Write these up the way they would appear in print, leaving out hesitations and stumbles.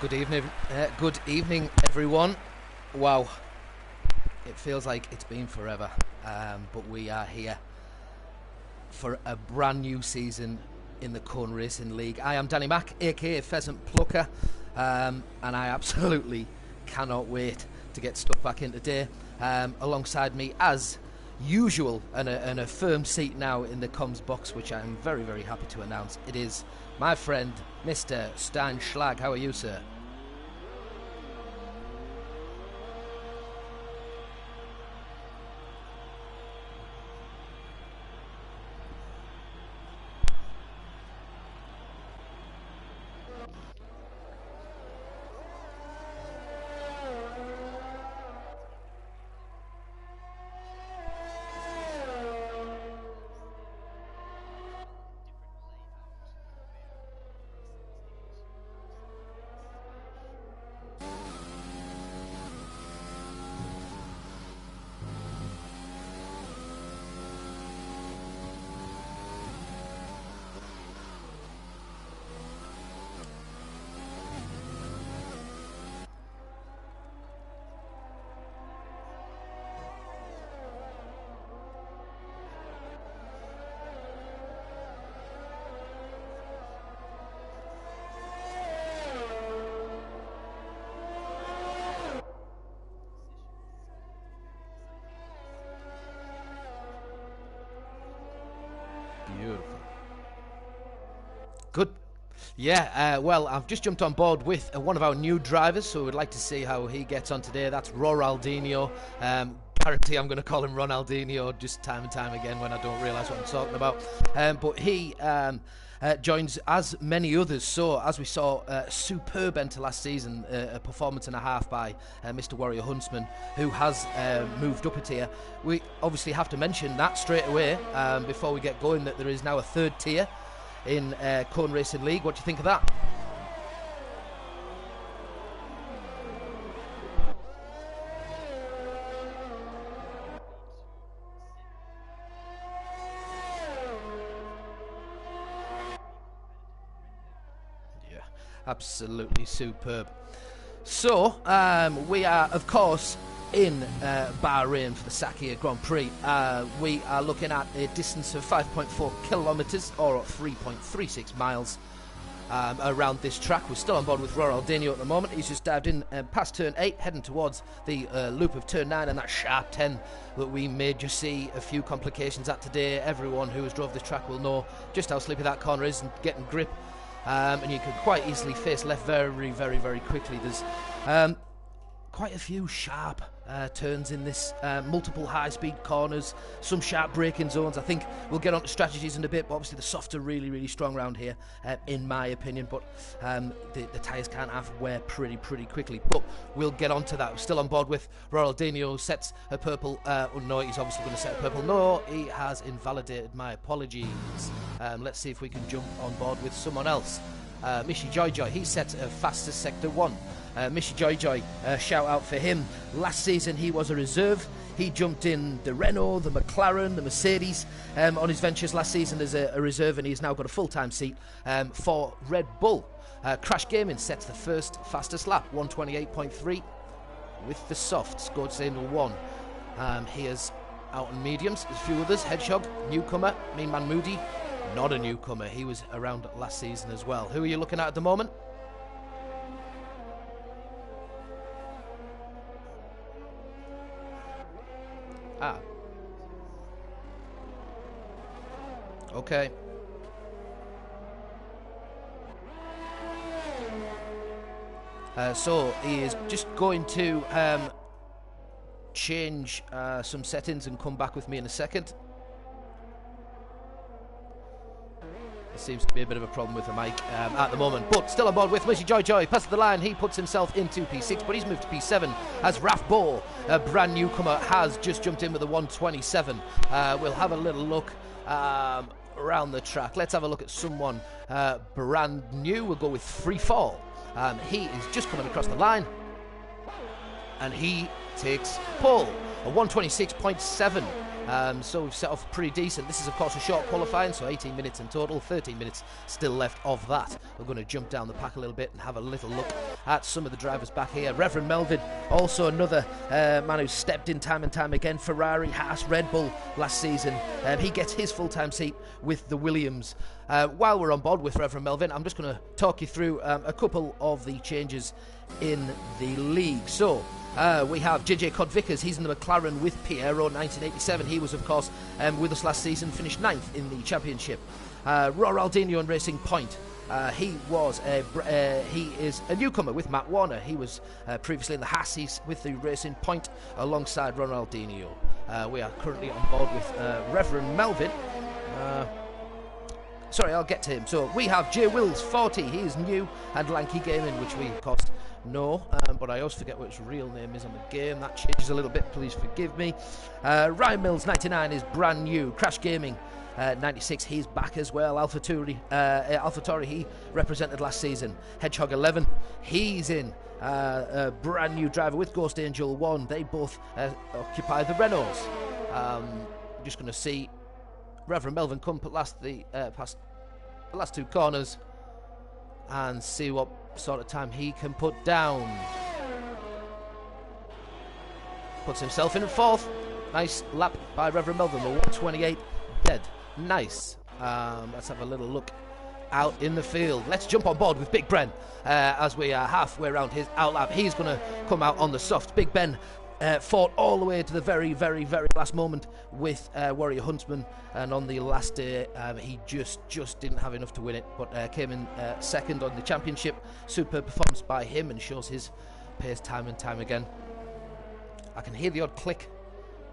Good evening, everyone. Wow, it feels like it's been forever, but we are here for a brand new season in the Cone Racing League. I am Danny Mack, aka Pheasant Plucker, and I absolutely cannot wait to get stuck back in today. Alongside me, as usual, and a firm seat now in the comms box, which I am very, very happy to announce. It is my friend, Mr. Stan Schlag. How are you, sir? Beautiful. Good. Yeah, well, I've just jumped on board with one of our new drivers, so we'd like to see how he gets on today. That's Ronaldinho. Apparently, I'm going to call him Ronaldinho just time and time again when I don't realise what I'm talking about. But he joins, as many others. So, as we saw, superb end to last season, a performance and a half by Mr. Warrior Huntsman, who has moved up a tier. We obviously have to mention that straight away before we get going, that there is now a third tier in Cone Racing League. What do you think of that? Yeah, absolutely superb. So, we are, of course, in Bahrain for the Sakhir Grand Prix. We are looking at a distance of 5.4 kilometres or 3.36 miles around this track. We're still on board with Ronaldinho at the moment. He's just dived in past turn 8, heading towards the loop of turn 9 and that sharp 10 that we may just see a few complications at today. Everyone who has drove this track will know just how slippy that corner is and getting grip. And you can quite easily face left very, very, very quickly. There's quite a few sharp turns in this, multiple high-speed corners, some sharp braking zones. I think we'll get on to strategies in a bit, but obviously the softs are really, really strong around here, in my opinion, but the tyres can't have wear pretty quickly, but we'll get on to that. We're still on board with Ronaldinho, sets a purple. Oh no, he's obviously going to set a purple. No, he has invalidated. My apologies. Let's see if we can jump on board with someone else. Mishi Joy, he set a fastest sector 1. Mishi Joy, shout out for him. Last season he was a reserve. He jumped in the Renault, the McLaren, the Mercedes on his ventures last season as a reserve, and he's now got a full-time seat for Red Bull. Crash Gaming sets the first fastest lap, 128.3 with the softs. Gold Signal 1. Here's out in mediums. There's a few others. Hedgehog, newcomer. Mean Man Moody, not a newcomer. He was around last season as well. Who are you looking at the moment? Ah. Okay. So he is just going to change some settings and come back with me in a second. There seems to be a bit of a problem with the mic at the moment, but still on board with Mishi Joy. Past the line, he puts himself into P6, but he's moved to P7 as Raf Bo, a brand newcomer, has just jumped in with a 127. We'll have a little look around the track. Let's have a look at someone brand new. We'll go with Free Fall. He is just coming across the line, and he takes pole, a 126.7. So we've set off pretty decent. This is, of course, a short qualifying, so 18 minutes in total, 13 minutes still left of that. We're going to jump down the pack a little bit and have a little look at some of the drivers back here. Reverend Melvin, also another man who's stepped in time and time again. Ferrari, Haas, Red Bull last season. He gets his full-time seat with the Williams. While we're on board with Reverend Melvin, I'm just going to talk you through a couple of the changes in the league. So we have JJ Cod-Vickers. He's in the McLaren with Piero 1987. He was, of course, with us last season, finished 9th in the championship. Roraldinho and Racing Point. He is a newcomer with Matt Warner. He was previously in the Haas. He's with the Racing Point alongside Ronaldinho. We are currently on board with Reverend Melvin. Sorry, I'll get to him. So we have Jay Wills, 40. He is new, and Lanky Gaming, which we, of course, know. But I always forget what his real name is on the game. That changes a little bit. Please forgive me. Ryan Mills, 99, is brand new. Crash Gaming, 96. He's back as well. AlphaTauri, he represented last season. Hedgehog 11, he's in. A brand new driver with Ghost Angel 1. They both occupy the Renaults. Just going to see Reverend Melvin come past the last two corners and see what sort of time he can put down. Puts himself in at 4th. Nice lap by Reverend Melvin, the 128 dead. Nice. Let's have a little look out in the field. Let's jump on board with Big Ben as we are halfway around his outlap. He's going to come out on the soft. Big Ben fought all the way to the very, very, very last moment with Warrior Huntsman, and on the last day he just didn't have enough to win it, but came in second on the championship. Superb performance by him, and shows his pace time and time again. I can hear the odd click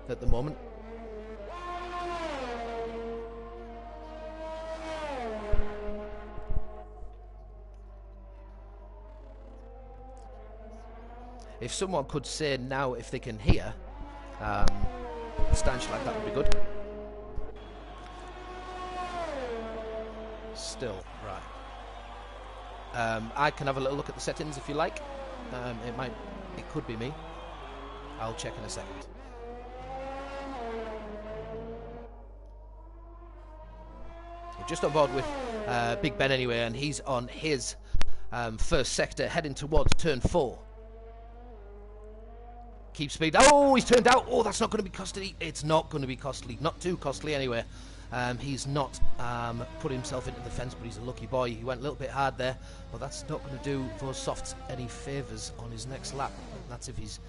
at the moment. If someone could say now if they can hear, stanch like that would be good. Still, right. I can have a little look at the settings if you like. It could be me. I'll check in a second. We're just on board with Big Ben anyway, and he's on his first sector, heading towards turn 4. Keep speed. Oh, he's turned out. Oh, that's not going to be costly. It's not going to be costly. Not too costly anyway. He's not put himself into the fence, but he's a lucky boy. He went a little bit hard there, but that's not going to do those softs any favours on his next lap. That's if he's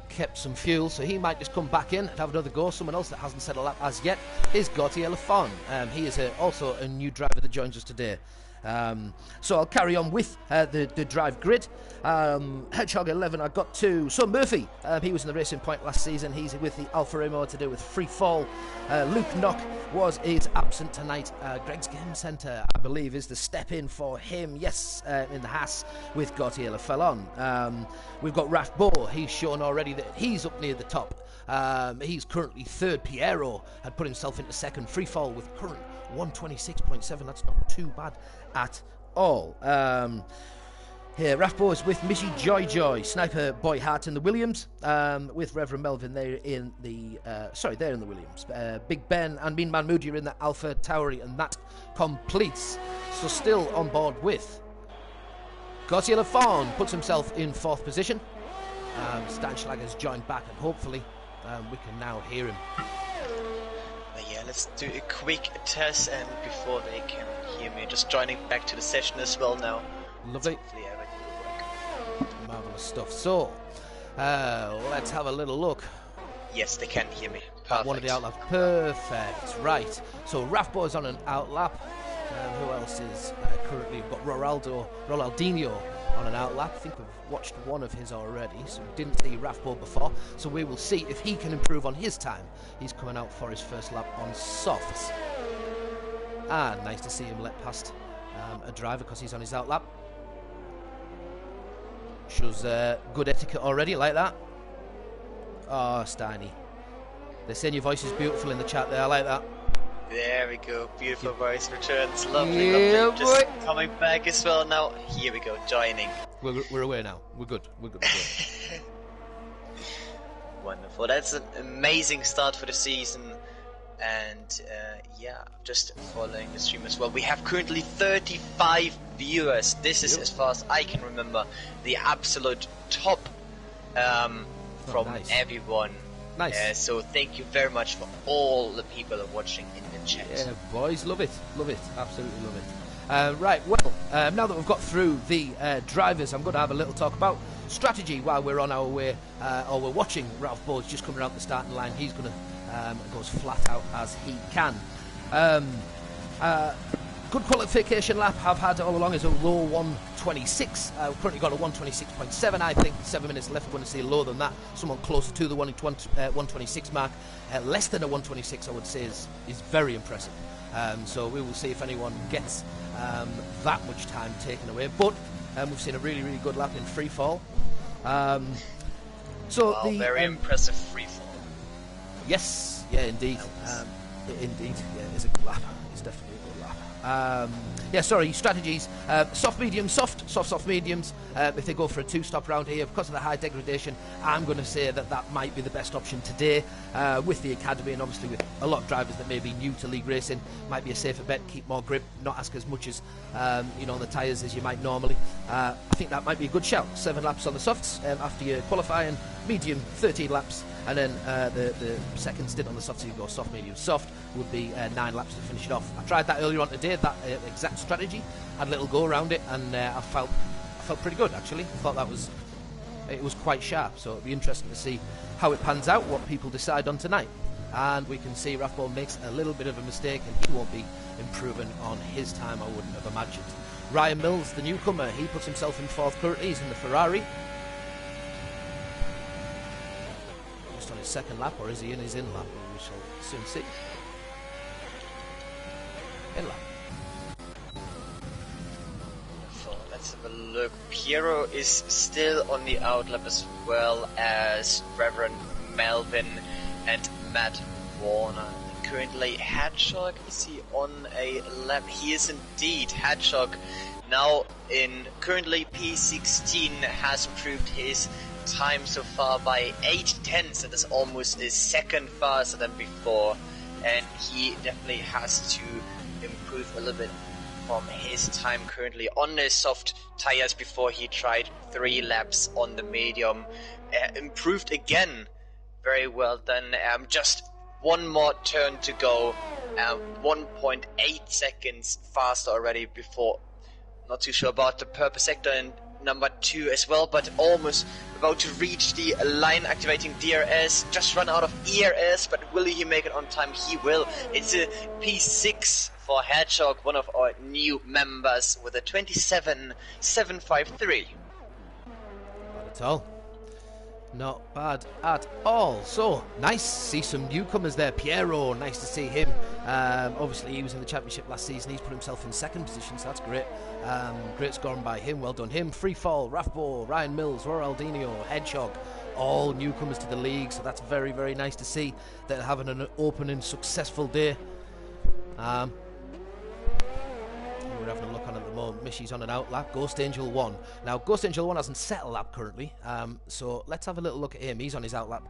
kept some fuel, so he might just come back in and have another go. Someone else that hasn't set a lap as yet is Gautier Lafon. He is also a new driver that joins us today. So I'll carry on with the drive grid. Hedgehog 11, I got to. So Murphy, he was in the Racing Point last season. He's with the Alfa Romeo to do with Free Fall. Luke Knock is absent tonight. Greg's Game Centre, I believe, is the step in for him. Yes, in the Haas with Gautier Lafon. We've got Raf Bo. He's shown already that he's up near the top. He's currently 3rd. Piero had put himself into 2nd. Free Fall with current 126.7. That's not too bad at all. Here, Rafbo is with Missy Joy, Sniper Boy Hart in the Williams, with Reverend Melvin. They're in the they're in the Williams. Big Ben and Mean Man Moody are in the Alpha Tauri, and that completes. So still on board with Gautier Lafon, puts himself in 4th position. Stanschlag has joined back, and hopefully we can now hear him. Yeah, let's do a quick test, and before they can hear me, just joining back to the session as well now. Lovely. Marvellous stuff. So, let's have a little look. Yes, they can hear me. Perfect. One of the outlaps. Perfect. Right. So, Rafbo's on an outlap. Who else is currently? We've got Ronaldinho on an outlap. I think we've watched one of his already, so we didn't see Rafbo before. So we will see if he can improve on his time. He's coming out for his first lap on softs. And nice to see him let past a driver because he's on his outlap. Shows good etiquette already, like that. Oh, Steiny. They're saying your voice is beautiful in the chat there, I like that. There we go, beautiful voice returns, lovely, yeah, lovely. Just coming back as well now. Here we go, joining. We're away now. We're good. Wonderful. That's an amazing start for the season. And yeah, just following the stream as well. We have currently 35 viewers. This is, as far as I can remember, the absolute top from nice. everyone. Nice. So thank you very much for all the people who are watching in the chat. Yeah, boys, love it, absolutely love it. Right, well, now that we've got through the drivers, I'm going to have a little talk about strategy while we're on our way, or we're watching Ralph Bowes just coming around the starting line. He's going to go as flat out as he can. Good qualification lap I've had all along is a low 126. I've currently got a 126.7, I think. 7 minutes left. I'm going to see lower than that. Someone closer to the 126 mark. Less than a 126, I would say, is very impressive. So we will see if anyone gets that much time taken away. But we've seen a really, really good lap in free fall. Very impressive free fall. Yes, yeah, indeed. Indeed, yeah, it's a good lap. It's definitely a good lap. Strategies. Soft, medium, soft, mediums. If they go for a two-stop round here, because of the high degradation, I'm going to say that might be the best option today. With the academy and obviously with a lot of drivers that may be new to league racing, might be a safer bet. Keep more grip, not ask as much as on the tyres as you might normally. I think that might be a good shout. 7 laps on the softs after your qualifying, medium 13 laps, and then the second stint on the softs, you go soft, medium, soft, would be 9 laps to finish it off. I tried that earlier on today, that exact strategy. Had a little go around it, and I felt pretty good actually. I thought it was quite sharp, so it'll be interesting to see how it pans out, what people decide on tonight. And we can see Rathbone makes a little bit of a mistake, and he won't be improving on his time, I wouldn't have imagined. Ryan Mills, the newcomer, he puts himself in 4th currently. He's in the Ferrari. Just on his 2nd lap, or is he in his in lap? We shall soon see. In lap. So let's have a look. Piero is still on the outlap, as well as Reverend Melvin and Matt Warner. Currently Hedgehog, is he on a lap? He is indeed. Hedgehog now in currently P16 has improved his time so far by 8 tenths. That is almost a second faster than before, and he definitely has to improve a little bit from his time currently on the soft tires. Before he tried 3 laps on the medium, improved again. Very well done. Just one more turn to go. 1.8 seconds faster already before. Not too sure about the purple sector in number 2 as well, but almost about to reach the line activating DRS. Just run out of ERS, but will he make it on time? He will. It's a P6 for Hedgehog, one of our new members, with a 27.753. Not at all. Not bad at all. So, nice to see some newcomers there. Piero, nice to see him. Obviously, he was in the championship last season. He's put himself in 2nd position, so that's great. Great scoring by him. Well done him. Free Fall, Rathbo, Ryan Mills, Roraldinho, Hedgehog, all newcomers to the league. So that's very, very nice to see. They're having an open and successful day. We're having a look on at the moment. Mishy's on an out lap. Ghost Angel 1. Now, Ghost Angel 1 hasn't set a lap currently, so let's have a little look at him. He's on his out lap,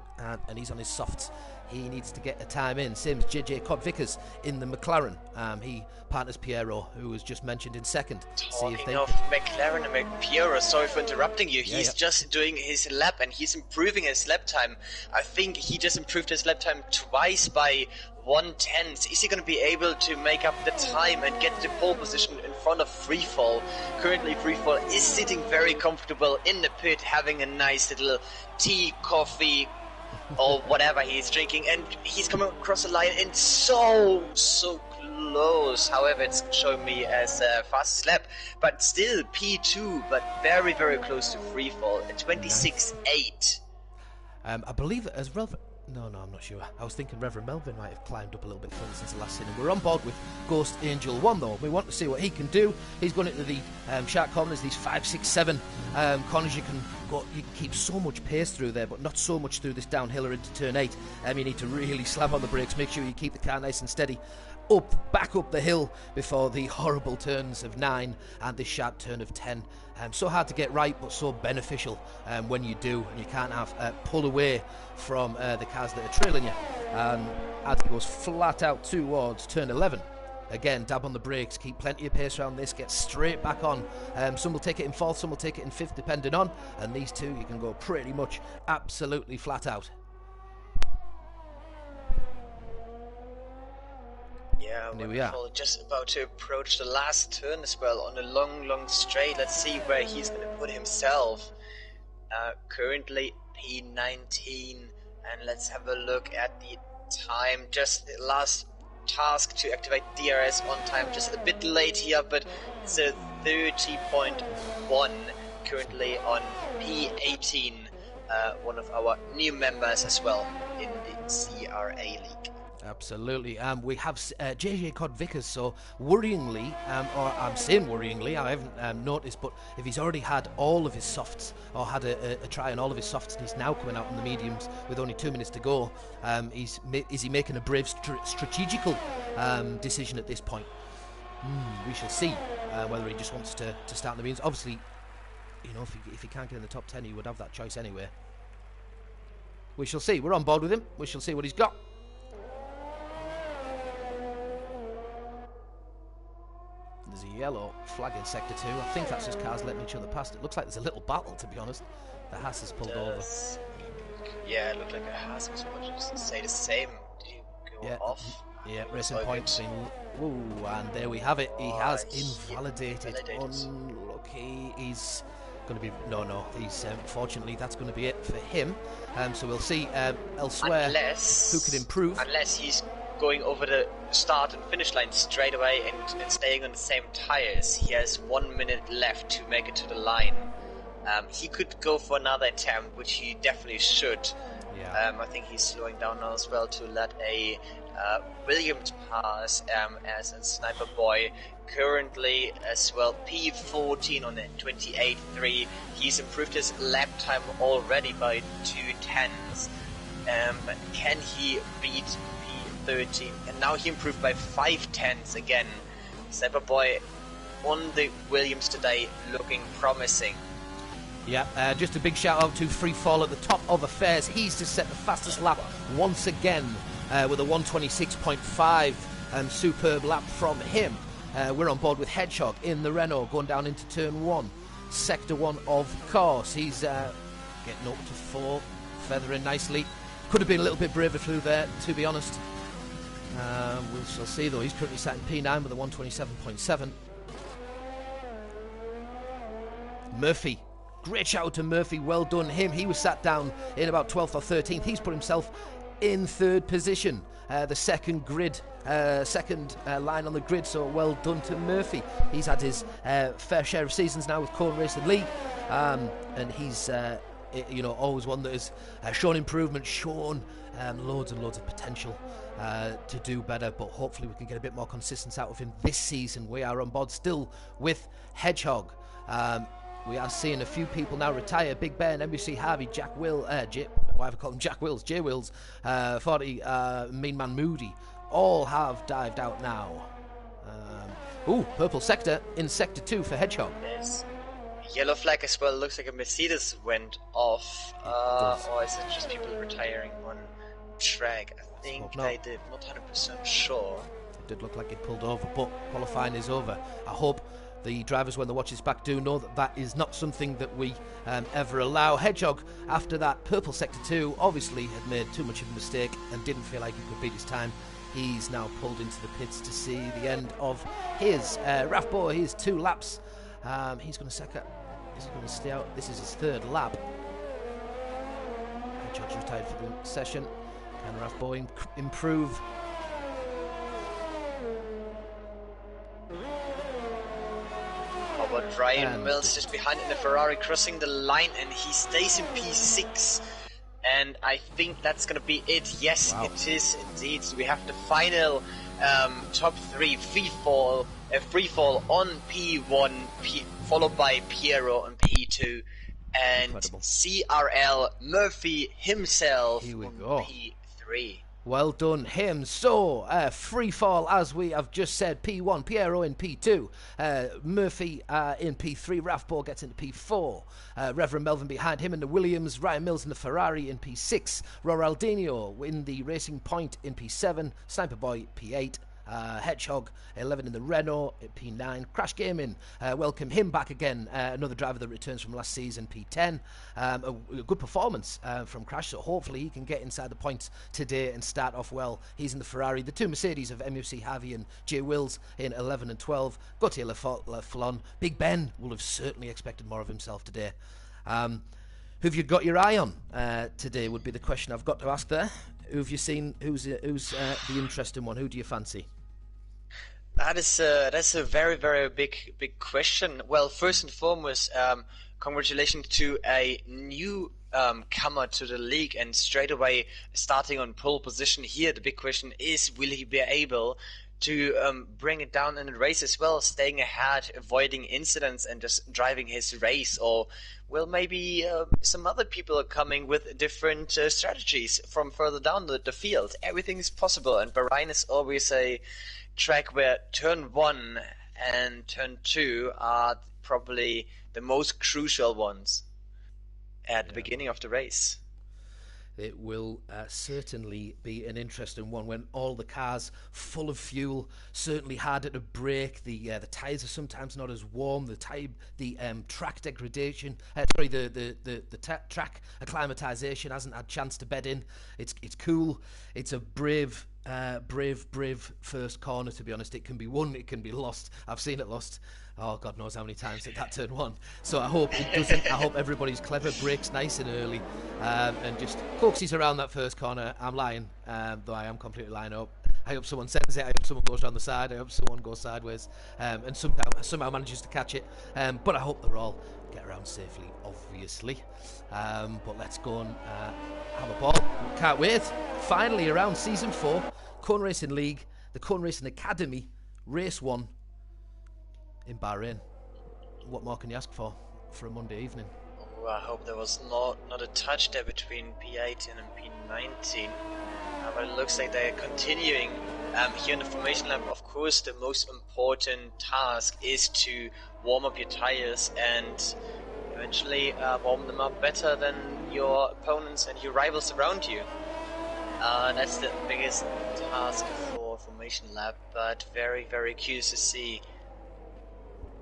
and he's on his softs. He needs to get a time in. Same as JJ Cod Vickers in the McLaren. He partners Piero, who was just mentioned in 2nd. Talking of McLaren and Piero, sorry for interrupting you. He's just doing his lap, and he's improving his lap time. I think he just improved his lap time twice by 1/10. Is he going to be able to make up the time and get the pole position in front of Freefall? Currently, Freefall is sitting very comfortable in the pit, having a nice little tea, coffee, or whatever he's drinking, and he's coming across the line and so close. However, it's showing me as a fastest lap, but still P2, but very, very close to Freefall at 26.8. I believe that as relevant. No, I'm not sure. I was thinking Reverend Melvin might have climbed up a little bit further since the last scene. We're on board with Ghost Angel 1 though. We want to see what he can do. He's going into the sharp corners, these 5, 6, 7 corners. You can keep so much pace through there, but not so much through this downhill or into turn 8. You need to really slam on the brakes, make sure you keep the car nice and steady. Back up the hill before the horrible turns of 9 and this sharp turn of 10. So hard to get right, but so beneficial when you do, and you can't have pull away from the cars that are trailing you. as he goes flat out towards turn 11. Again, dab on the brakes, keep plenty of pace around this, get straight back on. Some will take it in fourth, some will take it in fifth, depending on. And these two, you can go pretty much absolutely flat out. Yeah, wonderful. Just about to approach the last turn as well on a long straight. Let's see where he's going to put himself. Currently P19, and let's have a look at the time. Just the last task to activate DRS on time, just a bit late here, but it's a 30.1 currently on P18, one of our new members as well in the CRA League. Absolutely. We have JJ Cod Vickers, so worryingly, or I'm saying worryingly, I haven't noticed, but if he's already had all of his softs, or had a try on all of his softs, and he's now coming out on the mediums with only 2 minutes to go, is he making a brave strategical decision at this point? We shall see whether he just wants to start on the mediums. Obviously, you know, if he can't get in the top 10, he would have that choice anyway. We shall see. We're on board with him. We shall see what he's got. There's a yellow flag in sector 2. I think that's just cars letting each other past. It looks like there's a little battle, to be honest. The Haas has pulled over. Yeah, it looked like a Haas was about to say the same. Did you go off? Yeah, racing points. Ooh, and there we have it. He has invalidated. Unlucky. He's going to be... No. He's fortunately, that's going to be it for him. So we'll see elsewhere who can improve. Unless he's going over the start and finish line straight away and staying on the same tires. He has 1 minute left to make it to the line. He could go for another attempt, which he definitely should. Yeah. I think he's slowing down now as well to let a Williams pass as a sniper boy. Currently as well P14 on the 28.3. He's improved his lap time already by 2/10. But can he beat P13? And now he improved by 5/10 again. Sniper boy on the Williams today, looking promising. Yeah, just a big shout out to Free Fall at the top of affairs. He's just set the fastest lap once again with a 126.5. Superb lap from him. We're on board with Hedgehog in the Renault going down into turn 1. Sector 1, of course. He's getting up to 4, feathering nicely. Could have been a little bit braver through there, to be honest. We shall see, though. He's currently sat in P9 with a 127.7. Murphy. Great shout out to Murphy. Well done him. He was sat down in about 12th or 13th. He's put himself in 3rd position. The second line on the grid, so well done to Murphy. He's had his fair share of seasons now with Cone Racing League, and he's always one that has shown improvement, shown loads and loads of potential to do better, but hopefully we can get a bit more consistency out of him this season. We are on board still with Hedgehog. We are seeing a few people now retire. Big Ben, NBC Harvey, Jack Will, why have I called him Jack Wills? J Wills, 40, Mean Man Moody, all have dived out now. Purple sector in sector 2 for Hedgehog. Yes. Yellow flag as well. Looks like a Mercedes went off. Or is it just people retiring on track? I think they did. Not 100% sure. It did look like it pulled over, but qualifying is over. I hope the drivers, when they watch this back, do know that that is not something that we ever allow. Hedgehog, after that purple sector 2, obviously had made too much of a mistake and didn't feel like he could beat his time. He's now pulled into the pits to see the end of his Rafbo. He's 2 laps. He's going to stay out. This is his 3rd lap. Hedgehog's retired for the session. Can Rafbo improve? But Ryan Mills just behind in the Ferrari, crossing the line, and he stays in P6. And I think that's going to be it. Yes, wow. It is indeed. So we have the final top 3 free fall on P1, followed by Piero on P2, and incredible. CRL Murphy himself on P3. Well done, him. So, free fall, as we have just said. P1, Piero in P2, Murphy in P3, Raf Ball gets into P4, Reverend Melvin behind him in the Williams, Ryan Mills in the Ferrari in P6, Roraldinho in the Racing Point in P7, Sniper Boy P8, Hedgehog 11 in the Renault at P9. Crash Gaming, welcome him back again, another driver that returns from last season, P10. A good performance from Crash, so hopefully he can get inside the points today and start off well. He's in the Ferrari. The two Mercedes of MUC Harvey and Jay Wills in 11 and 12. Gautier Laflon. Big Ben will have certainly expected more of himself today. Who've you got your eye on today would be the question I've got to ask there. Who have you seen? Who's the interesting one? Who do you fancy? That's a very, very big question. Well, first and foremost, congratulations to a new comer to the league, and straight away starting on pole position here. The big question is, will he be able to bring it down in the race as well, staying ahead, avoiding incidents and just driving his race? Or will maybe some other people are coming with different strategies from further down the field? Everything is possible, and Bahrain is always a track where turn 1 and turn 2 are probably the most crucial ones at the beginning of the race. It will certainly be an interesting one when all the cars full of fuel, certainly harder to brake. The tyres are sometimes not as warm. The track degradation, the track acclimatization hasn't had chance to bed in. It's cool. It's a brave first corner, to be honest. It can be won, it can be lost. I've seen it lost. Oh, God knows how many times at that turn 1. So I hope it doesn't. I hope everybody's clever, brakes nice and early, and just coaxes around that first corner. I'm lying, though I am completely lying up. I hope someone sends it. I hope someone goes around the side. I hope someone goes sideways, and somehow manages to catch it. But I hope they're all get around safely, obviously. But let's go and have a ball. Can't wait. Finally around Season 4, Cone Racing League, the Cone Racing Academy, Race 1 in Bahrain. What more can you ask for a Monday evening? Oh, I hope there was not a touch there between P18 and P19. But it looks like they're continuing here in the formation lap. Of course, the most important task is to warm up your tires and eventually warm them up better than your opponents and your rivals around you. That's the biggest task for formation lap, but very, very curious to see.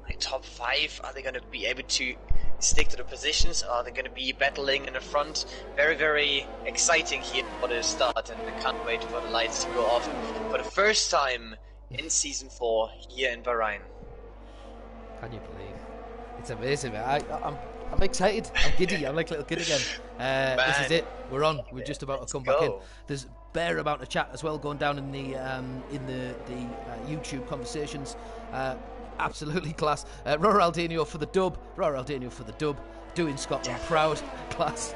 Like top 5, are they going to be able to stick to the positions? Are they going to be battling in the front? Very, very exciting here for the start, and I can't wait for the lights to go off for the first time in Season 4 here in Bahrain. Can you believe? It's amazing, man. I'm excited. I'm giddy. I'm like a little kid again. This is it. We're on. We're just about to come back in. There's a bare amount of chat as well going down in the YouTube conversations. Absolutely class. Roraldinho for the dub. Roraldinho for the dub. Doing Scotland proud. Class.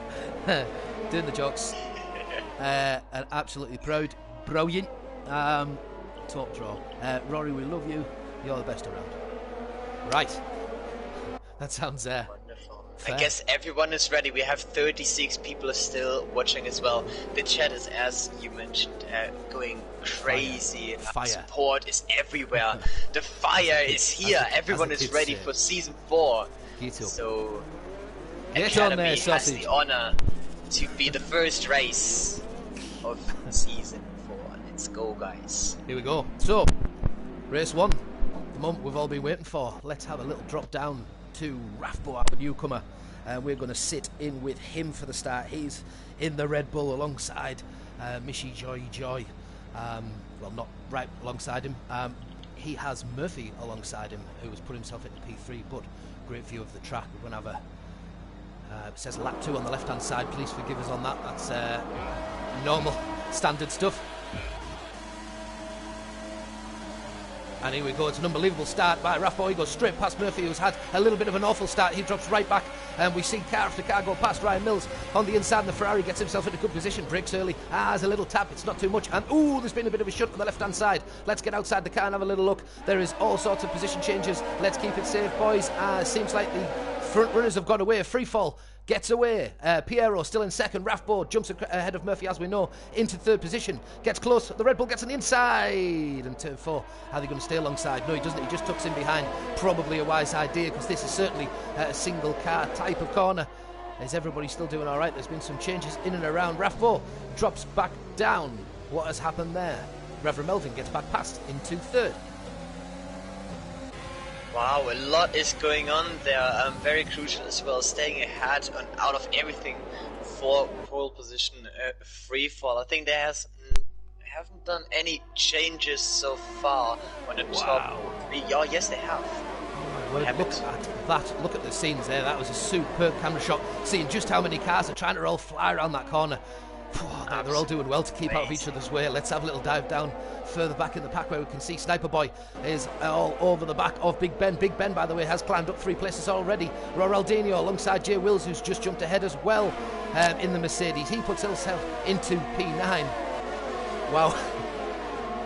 Doing the jokes. And absolutely proud. Brilliant. Top draw. Rory, we love you. You're the best around. Right. That sounds wonderful. Fair. I guess everyone is ready. We have 36 people are still watching as well. The chat is, as you mentioned, going crazy. Fire. Support is everywhere. The fire is here. Everyone is ready for Season 4. So, Academy has the honor to be the first race of Season 4. Let's go, guys. Here we go. So, race 1. The moment we've all been waiting for. Let's have a little drop down to Rafbo, our newcomer. We're going to sit in with him for the start. He's in the Red Bull alongside Mishi Joy. Well, not right alongside him. He has Murphy alongside him, who has put himself into P3, but great view of the track. We're going to have it says lap 2 on the left hand side. Please forgive us on that. That's normal, standard stuff. And here we go, it's an unbelievable start by Rafbo. He goes straight past Murphy, who's had a little bit of an awful start. He drops right back, and we see car after car go past Ryan Mills on the inside, and the Ferrari gets himself into good position, brakes early, has a little tap, it's not too much, and ooh, there's been a bit of a shut on the left-hand side. Let's get outside the car and have a little look. There is all sorts of position changes. Let's keep it safe, boys. Seems like the front runners have got away. A free fall gets away. Piero still in second. Rathbo jumps ahead of Murphy, as we know, into third position. Gets close. The Red Bull gets on the inside. And turn 4. How are they going to stay alongside? No, he doesn't. He just tucks in behind. Probably a wise idea, because this is certainly a single car type of corner. Is everybody still doing all right? There's been some changes in and around. Rathbo drops back down. What has happened there? Reverend Melvin gets back past into third. Wow, a lot is going on there. Very crucial as well, staying ahead and out of everything for pole position free fall. I think there haven't done any changes so far on the top 3. Oh, yes, they have. Well, look at that. Look at the scenes there. That was a superb camera shot. Seeing just how many cars are trying to all fly around that corner. They're all doing well to keep out of each other's way. Let's have a little dive down further back in the pack, where we can see Sniper Boy is all over the back of Big Ben. Big Ben, by the way, has climbed up 3 places already. Ronaldinho alongside Jay Wills, who's just jumped ahead as well in the Mercedes. He puts himself into P9. Wow.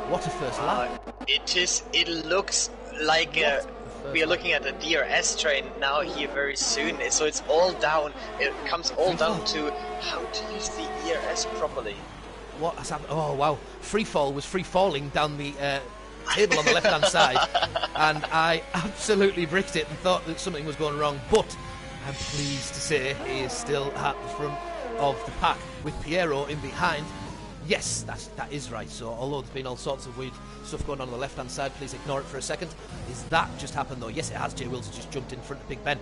What a first lap. It looks like we are looking at a DRS train now here very soon, so it's all down. It comes all down to how to use the ERS properly. What has happened? Oh wow! Free fall was free falling down the table on the left hand side, and I absolutely bricked it and thought that something was going wrong. But I'm pleased to say he is still at the front of the pack with Piero in behind. Yes, that is right. So although there's been all sorts of weird stuff going on the left-hand side, please ignore it for a second. Is that just happened though? Yes, it has. Jay Wills just jumped in front of Big Ben.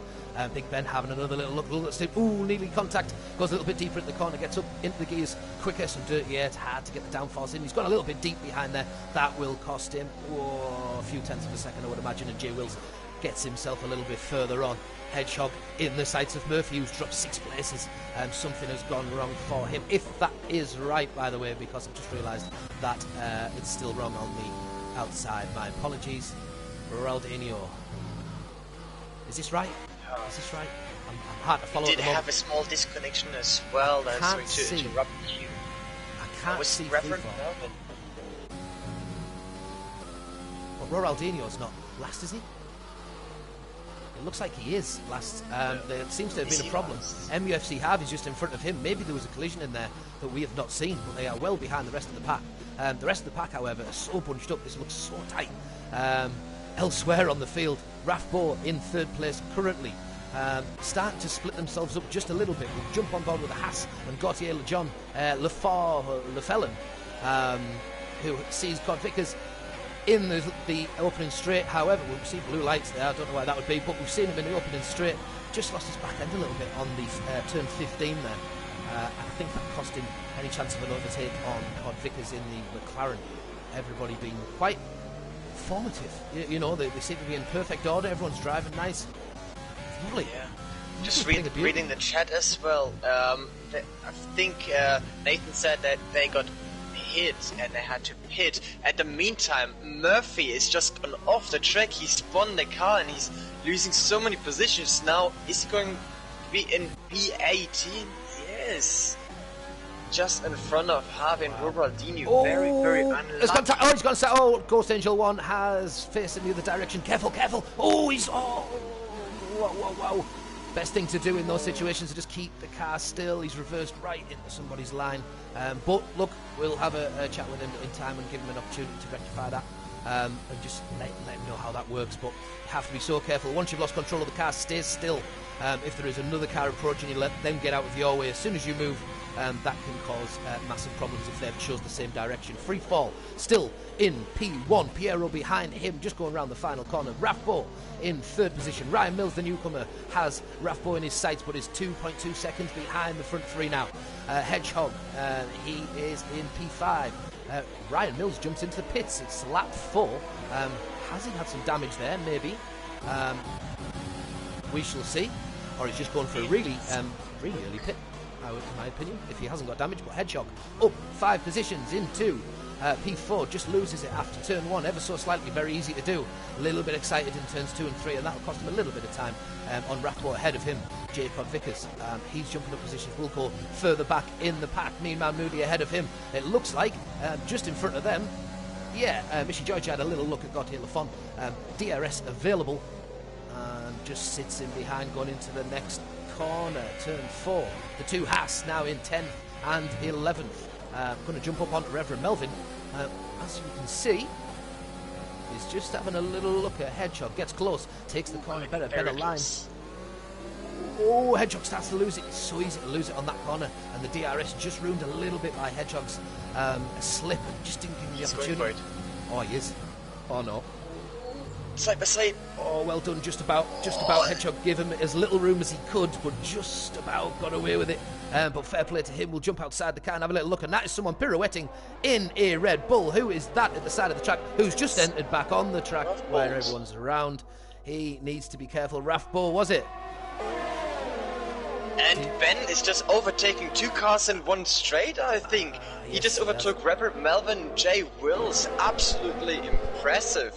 Big Ben having another little look. Ooh, nearly contact. Goes a little bit deeper at the corner. Gets up into the gears quicker. Some dirty air. It's hard to get the downforce in. He's gone a little bit deep behind there. That will cost him a few tenths of a second, I would imagine. And Jay Wills gets himself a little bit further on. Hedgehog in the sights of Murphy, who's dropped 6 places. Something has gone wrong for him. If that is right, by the way, because I've just realised that it's still wrong on the outside. My apologies. Ronaldinho. Is this right? Is this right? I'm hard to follow. He did have a small disconnection as well. Sorry to interrupt you. I can't see Reverend Melvin. But Ronaldinho's not last, is he? It looks like he is last. There seems to have been a problem. MUFC Harvey's just in front of him. Maybe there was a collision in there that we have not seen, but they are well behind the rest of the pack. The rest of the pack, however, is so bunched up. This looks so tight. Elsewhere on the field, Rathbo in third place currently. Starting to split themselves up just a little bit. We'll jump on board with the Haas and Gautier Lejon, Lefellon, who sees God Vickers in the opening straight. However, we'll see blue lights there. I don't know why that would be, but we've seen him in the opening straight. Just lost his back end a little bit on the turn 15 there. I think that cost him any chance of an overtake on Todd Vickers in the McLaren. Everybody being quite formative. You know, they seem to be in perfect order. Everyone's driving nice. Lovely. Yeah. Just reading the chat as well. I think Nathan said that they got hit and they had to pit. At the meantime, Murphy is just gone off the track. He spun the car and he's losing so many positions now. Is he going to be in P18? Yes. Just in front of Harvey and Ronaldinho. Very, very unlucky. He's gone to oh, Ghost Angel 1 has faced in the other direction. Careful, careful. Oh, whoa. Best thing to do in those situations is just keep the car still. He's reversed right into somebody's line. But look, we'll have a chat with him in time and give him an opportunity to rectify that. And just let him know how that works. But you have to be so careful. Once you've lost control of the car, stay still. If there is another car approaching you, let them get out of your way. As soon as you move, that can cause massive problems if they chose the same direction. Free fall, still in P1. Piero behind him, just going around the final corner. Rathbo in third position. Ryan Mills, the newcomer, has Rathbo in his sights, but is 2.2 seconds behind the front three now. Hedgehog, he is in P5. Ryan Mills jumps into the pits. It's lap 4. Has he had some damage there? Maybe. We shall see. Or he's just going for a really early pit, in my opinion, if he hasn't got damage. But Hedgehog up 5 positions into P4, just loses it after turn 1 ever so slightly. Very easy to do. A little bit excited in turns 2 and 3, and that'll cost him a little bit of time. On Rathbo ahead of him, Jacob Vickers. He's jumping up positions. We'll go further back in the pack. Mean Man Moody ahead of him. It looks like just in front of them. Yeah, Michi George had a little look at Gautier Lafont. DRS available. Just sits in behind going into the next corner, turn 4. The two Haas now in 10th and 11th. Going to jump up onto Reverend Melvin. As you can see, he's just having a little look at Hedgehog. Gets close, takes the corner, better line. Oh, Hedgehog starts to lose it. It's so easy to lose it on that corner. And the DRS just ruined a little bit by Hedgehog's slip. Just didn't give him the opportunity. Oh, he is. Oh, no. Side by side. Oh, well done. Just about. Hedgehog gave him as little room as he could, but just about got away with it. But fair play to him. We'll jump outside the car and have a little look. And that is someone pirouetting in a Red Bull. Who is that at the side of the track? Who's just entered back on the track where everyone's around. He needs to be careful. Raf Bull, was it? And Ben is just overtaking 2 cars in one straight, I think. He just overtook Robert Melvin, Jay Wills. Absolutely impressive.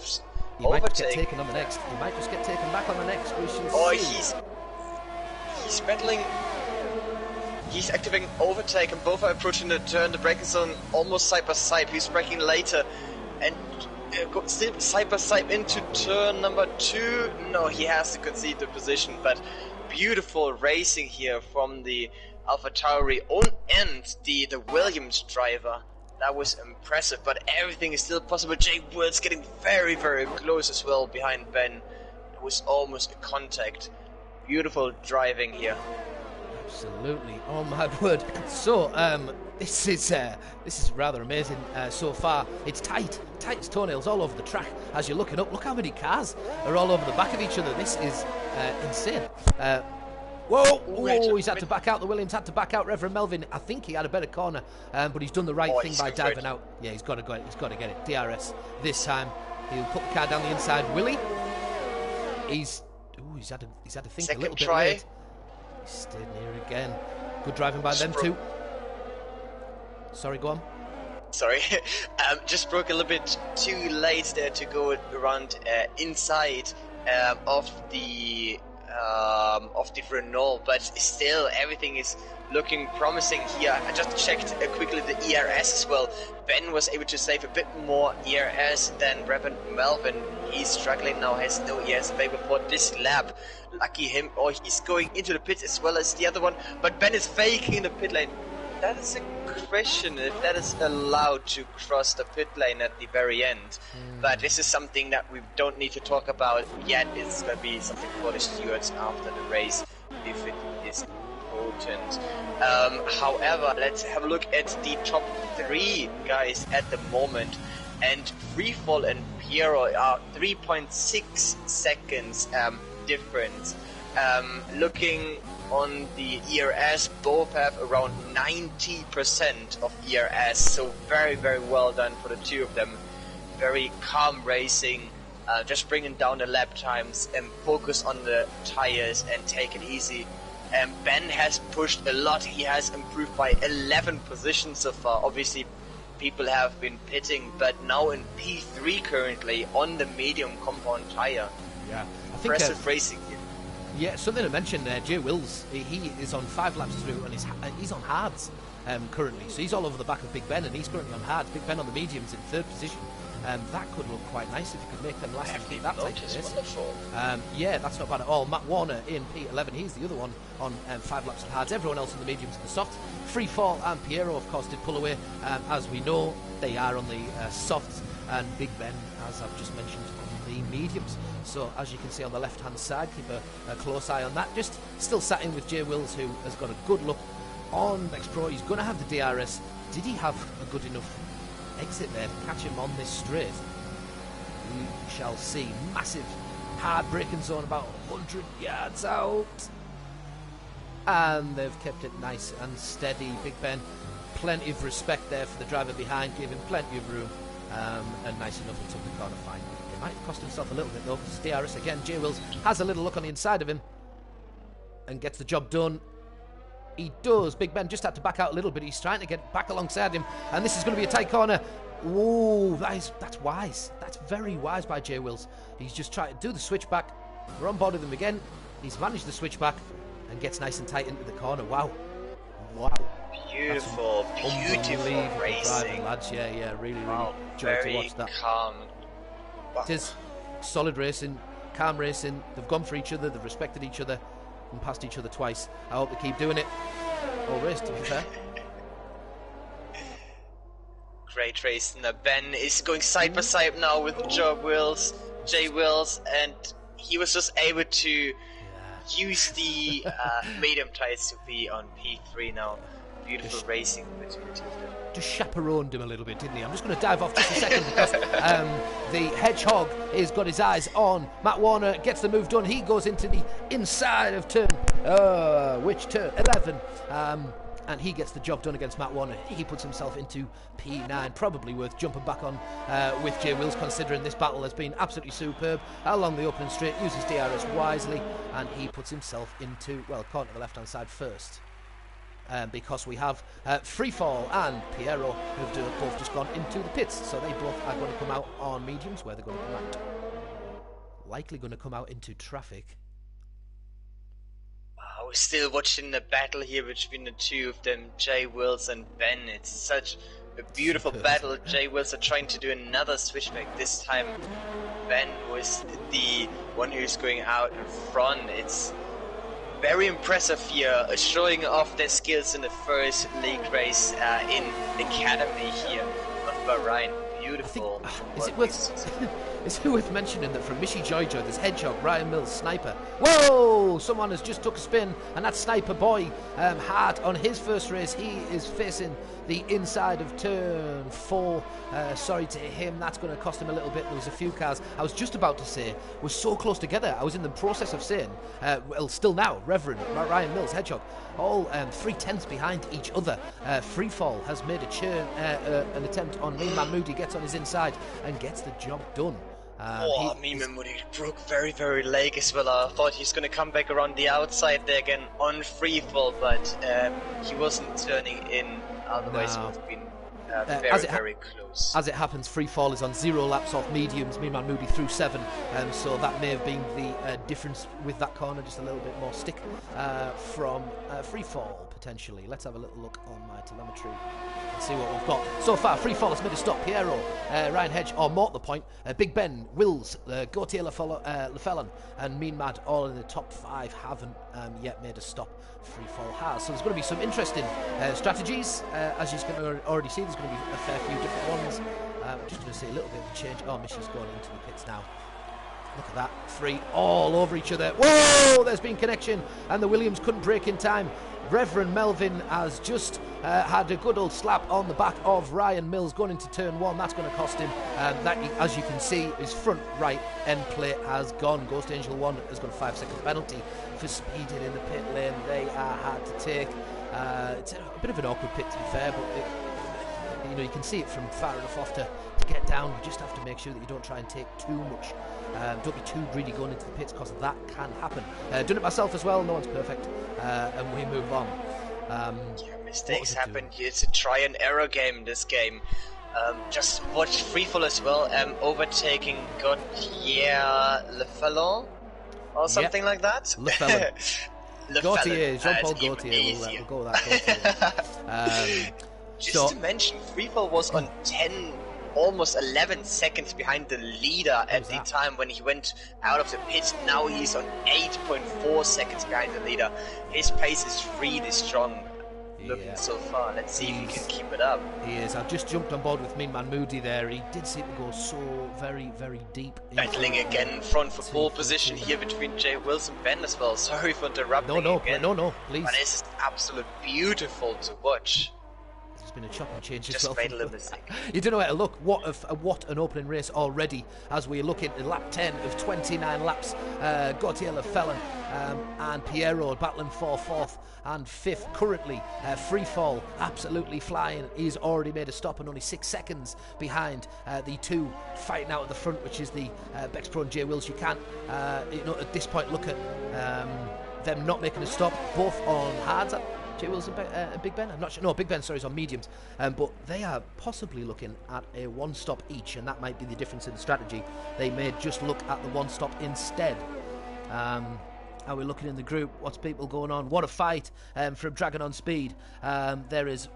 He might just get taken on the next. He might just get taken back on the next. We shall see. He's battling. He's activating overtake, and both are approaching the turn, the braking zone, almost side by side. He's braking later, and still side by side into turn number 2. No, he has to concede the position, but beautiful racing here from the AlphaTauri and the Williams driver. That was impressive, but everything is still possible. Jay Woods getting very, very close as well behind Ben. It was almost a contact. Beautiful driving here. Absolutely, oh my word. So, this is rather amazing so far. It's tight as toenails all over the track. As you're looking up, look how many cars are all over the back of each other. This is insane. Whoa! Oh, he's had to back out. The Williams had to back out. Reverend Melvin, I think he had a better corner, but he's done the right thing by diving out. Yeah, he's got to get it. He's got to get it. DRS this time. He'll put the car down the inside. Willie, he's had to think a little bit late. He stayed near again. Good driving by them two. Sorry, go on. Sorry, just broke a little bit too late there to go around inside of the Renault, but still everything is looking promising here. I just checked quickly the ERS as well. Ben was able to save a bit more ERS than Reverend Melvin. He's struggling now, has no ERS available for this lap. Lucky him, or he's going into the pits as well as the other one, but Ben is faking in the pit lane. That is a question if that is allowed to cross the pit lane at the very end. But this is something that we don't need to talk about yet. It's going to be something for the stewards after the race if it is important. However, let's have a look at the top 3 guys at the moment. And Freefall and Piero are 3.6 seconds difference. Looking on the ERS, both have around 90% of ERS, so very, very well done for the two of them. Very calm racing, just bringing down the lap times and focus on the tires and take it easy. Ben has pushed a lot. He has improved by 11 positions so far. Obviously, people have been pitting, but now in P3 currently on the medium compound tire. Yeah, impressive racing here. Yeah, something to mention there. Jay Wills, he is on 5 laps through, and he's on hards currently. So he's all over the back of Big Ben, and he's currently on hards. Big Ben on the mediums in 3rd position. That could look quite nice if you could make them last and keep that type of race. Yeah, that's not bad at all. Matt Warner in P11, he's the other one on 5 laps of hards. Everyone else on the mediums and the softs. Freefall and Piero, of course, did pull away. As we know, they are on the softs, and Big Ben, as I've just mentioned, on the mediums. So as you can see on the left hand side, keep a close eye on that. Just still sat in with Jay Wills, who has got a good look on Max Pro. He's going to have the DRS. Did he have a good enough exit there to catch him on this straight? We shall see. Massive hard braking zone about 100 yards out, and they've kept it nice and steady. Big Ben, plenty of respect there for the driver behind, gave him plenty of room, and nice enough he took the corner fine. It might have cost himself a little bit though, because DRS again. Jay Wills has a little look on the inside of him and gets the job done. He does. Big Ben just had to back out a little bit. He's trying to get back alongside him, and this is going to be a tight corner. Ooh, that's wise. That's very wise by Jay Wills. He's just trying to do the switchback. We're on board with him again. He's managed the switchback and gets nice and tight into the corner. Wow. Beautiful racing. Driving, lads. Yeah, really joy to watch that. Calm. Wow. It is solid racing, calm racing. They've gone for each other. They've respected each other. and passed each other twice. I hope they keep doing it. All race, to be fair. Great race. Now Ben is going side by side now with Jay Wills, and he was just able to use the medium tires to be on P3 now. Beautiful racing between the two of them. Just chaperoned him a little bit, didn't he? I'm just going to dive off just a second because the Hedgehog has got his eyes on Matt Warner, gets the move done. He goes into the inside of turn, which turn? 11. And he gets the job done against Matt Warner. He puts himself into P9. Probably worth jumping back on with Jay Wills, considering this battle has been absolutely superb. Along the opening straight, uses DRS wisely, and he puts himself into, well, according to the left-hand side first. Because we have Freefall and Piero who've both just gone into the pits. So they both are going to come out on mediums. Where they're going to come out? Likely going to come out into traffic. We're still watching the battle here between the two of them, Jay Wills and Ben. It's such a beautiful battle. Jay Wills are trying to do another switchback. This time Ben was the one who's going out in front. It's very impressive here, showing off their skills in the first league race in Academy here of Bahrain. Beautiful. Is it worth mentioning that from Mishi Jojo, there's Hedgehog, Ryan Mills, Sniper. Whoa! Someone has just took a spin, and that Sniper boy had on his first race. He is facing the inside of turn 4. Sorry to him, that's going to cost him a little bit. There was a few cars, I was just about to say, were so close together. I was in the process of saying, well, still now, Reverend, Ryan Mills, Hedgehog, all 3/10 behind each other. Freefall has made an attempt on Mean Man Moody, gets on his inside and gets the job done. Mean Man Moody broke very, very late as well. I thought he's going to come back around the outside there again on Freefall, but he wasn't turning in, otherwise it would have been very close. As it happens, Freefall is on 0 laps off mediums, Mean Man Moody through 7, so that may have been the difference with that corner, just a little bit more stick from Freefall, potentially. Let's have a little look on my telemetry and see what we've got. So far, Freefall has made a stop. Piero, Ryan Hedge, or more to the point, Big Ben, Wills, Gautier LaFellon, and Mean Mad, all in the top 5, haven't yet made a stop. Freefall has. So there's going to be some interesting strategies. As you can already see, there's going to be a fair few different ones. I'm just going to see a little bit of a change. Oh, Missy's going into the pits now. Look at that. 3 all over each other. Whoa! There's been connection, and the Williams couldn't break in time. Reverend Melvin has just had a good old slap on the back of Ryan Mills going into turn 1. That's going to cost him. That, as you can see, his front right end plate has gone. Ghost Angel 1 has got a 5-second penalty for speeding in the pit lane. They are hard to take. It's a bit of an awkward pit, to be fair, but you can see it from far enough off to get down. You just have to make sure that you don't try and take too much. Don't be too greedy going into the pits, because that can happen. Done it myself as well. No one's perfect, and we move on. Mistakes happen. It's a try and error game, this game. Just watch Freefall as well, overtaking Gautier LaFellon or something like that. LaFellon. Gautier, Jean-Paul Gautier. We'll go with that. Just to mention, Freefall was on 10, almost 11 seconds behind the leader at the time when he went out of the pit. Now he's on 8.4 seconds behind the leader. His pace is really strong looking so far. Let's see if he can keep it up. He is. I've just jumped on board with Mean Man Moody there. He did seem to go so very, very deep. Battling again in front for pole position here between Jay Wills and Ben as well. Sorry for interrupting again. No, please. But it's absolutely beautiful to watch. There's been a chop and change as well. Just made a little mistake. You don't know where to look. What an opening race already, as we look into lap 10 of 29 laps. Gautier LaFellon and Piero battling for 4th and 5th currently. Freefall absolutely flying. He's already made a stop and only 6 seconds behind the two fighting out at the front, which is the Bex Pro and Jay Wills. You can't at this point look at them not making a stop, both on hards. Jay Wills and Big Ben? I'm not sure. No, Big Ben, sorry, is on mediums. But they are possibly looking at a 1-stop each, and that might be the difference in the strategy. They may just look at the 1-stop instead. Are we looking in the group? What's people going on? What a fight from Dragon on Speed. There is...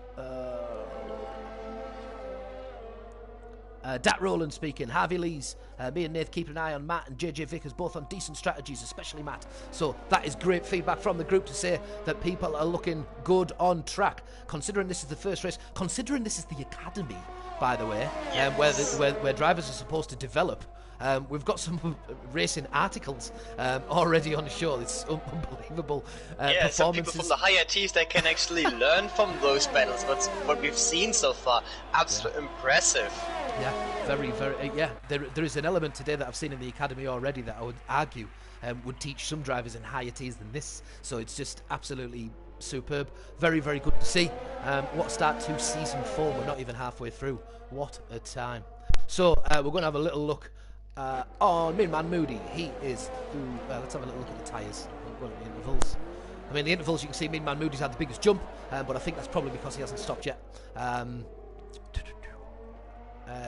Dat Rowland speaking. Harvey Lees, me and Nath keeping an eye on Matt and JJ Vickers, both on decent strategies, especially Matt. So that is great feedback from the group to say that people are looking good on track. Considering this is the first race, considering this is the academy, by the way, Yes. where drivers are supposed to develop. We've got some racing articles already on the show. It's unbelievable Yeah, some performances. people from the higher tiers, they can actually learn from those battles. That's what we've seen so far. Absolutely impressive. Yeah, very, very. There is an element today that I've seen in the academy already that I would argue would teach some drivers in higher tiers than this. So it's just absolutely superb. Very, very good to see. What a start to season 4. We're not even halfway through. What a time. So we're going to have a little look on Min Man Moody. He is through. Let's have a little look at the tyres. What are the intervals? I mean, the intervals, you can see Min Man Moody's had the biggest jump, but I think that's probably because he hasn't stopped yet.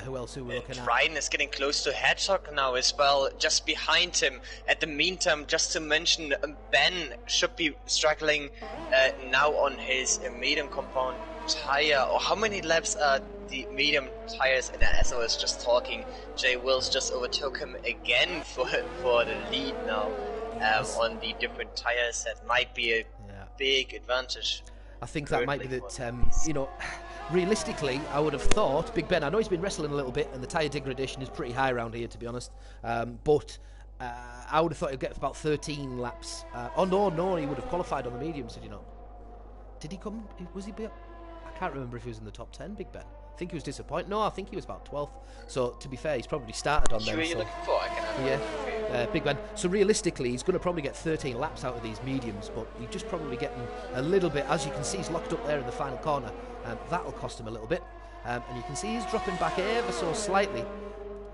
Who else are we looking at? Ryan is getting close to Hedgehog now as well, just behind him. At the meantime, just to mention, Ben should be struggling now on his medium compound tire. Or how many laps are the medium tires? And as I was just talking, Jay Wills just overtook him again for the lead now on the different tires. That might be a big advantage. I think that might be that, realistically, I would have thought, Big Ben, I know he's been wrestling a little bit and the tyre degradation is pretty high around here, to be honest, but I would have thought he'd get about 13 laps. Oh, no, he would have qualified on the mediums, did he not? Did he come, was he, I can't remember if he was in the top 10, Big Ben. I think he was disappointed. No, I think he was about 12th. So, to be fair, he's probably started on them. Who are you looking for? I can have Big Ben. So realistically, he's going to probably get 13 laps out of these mediums, but he's just probably getting a little bit. As you can see, he's locked up there in the final corner. That'll cost him a little bit. And you can see he's dropping back ever so slightly.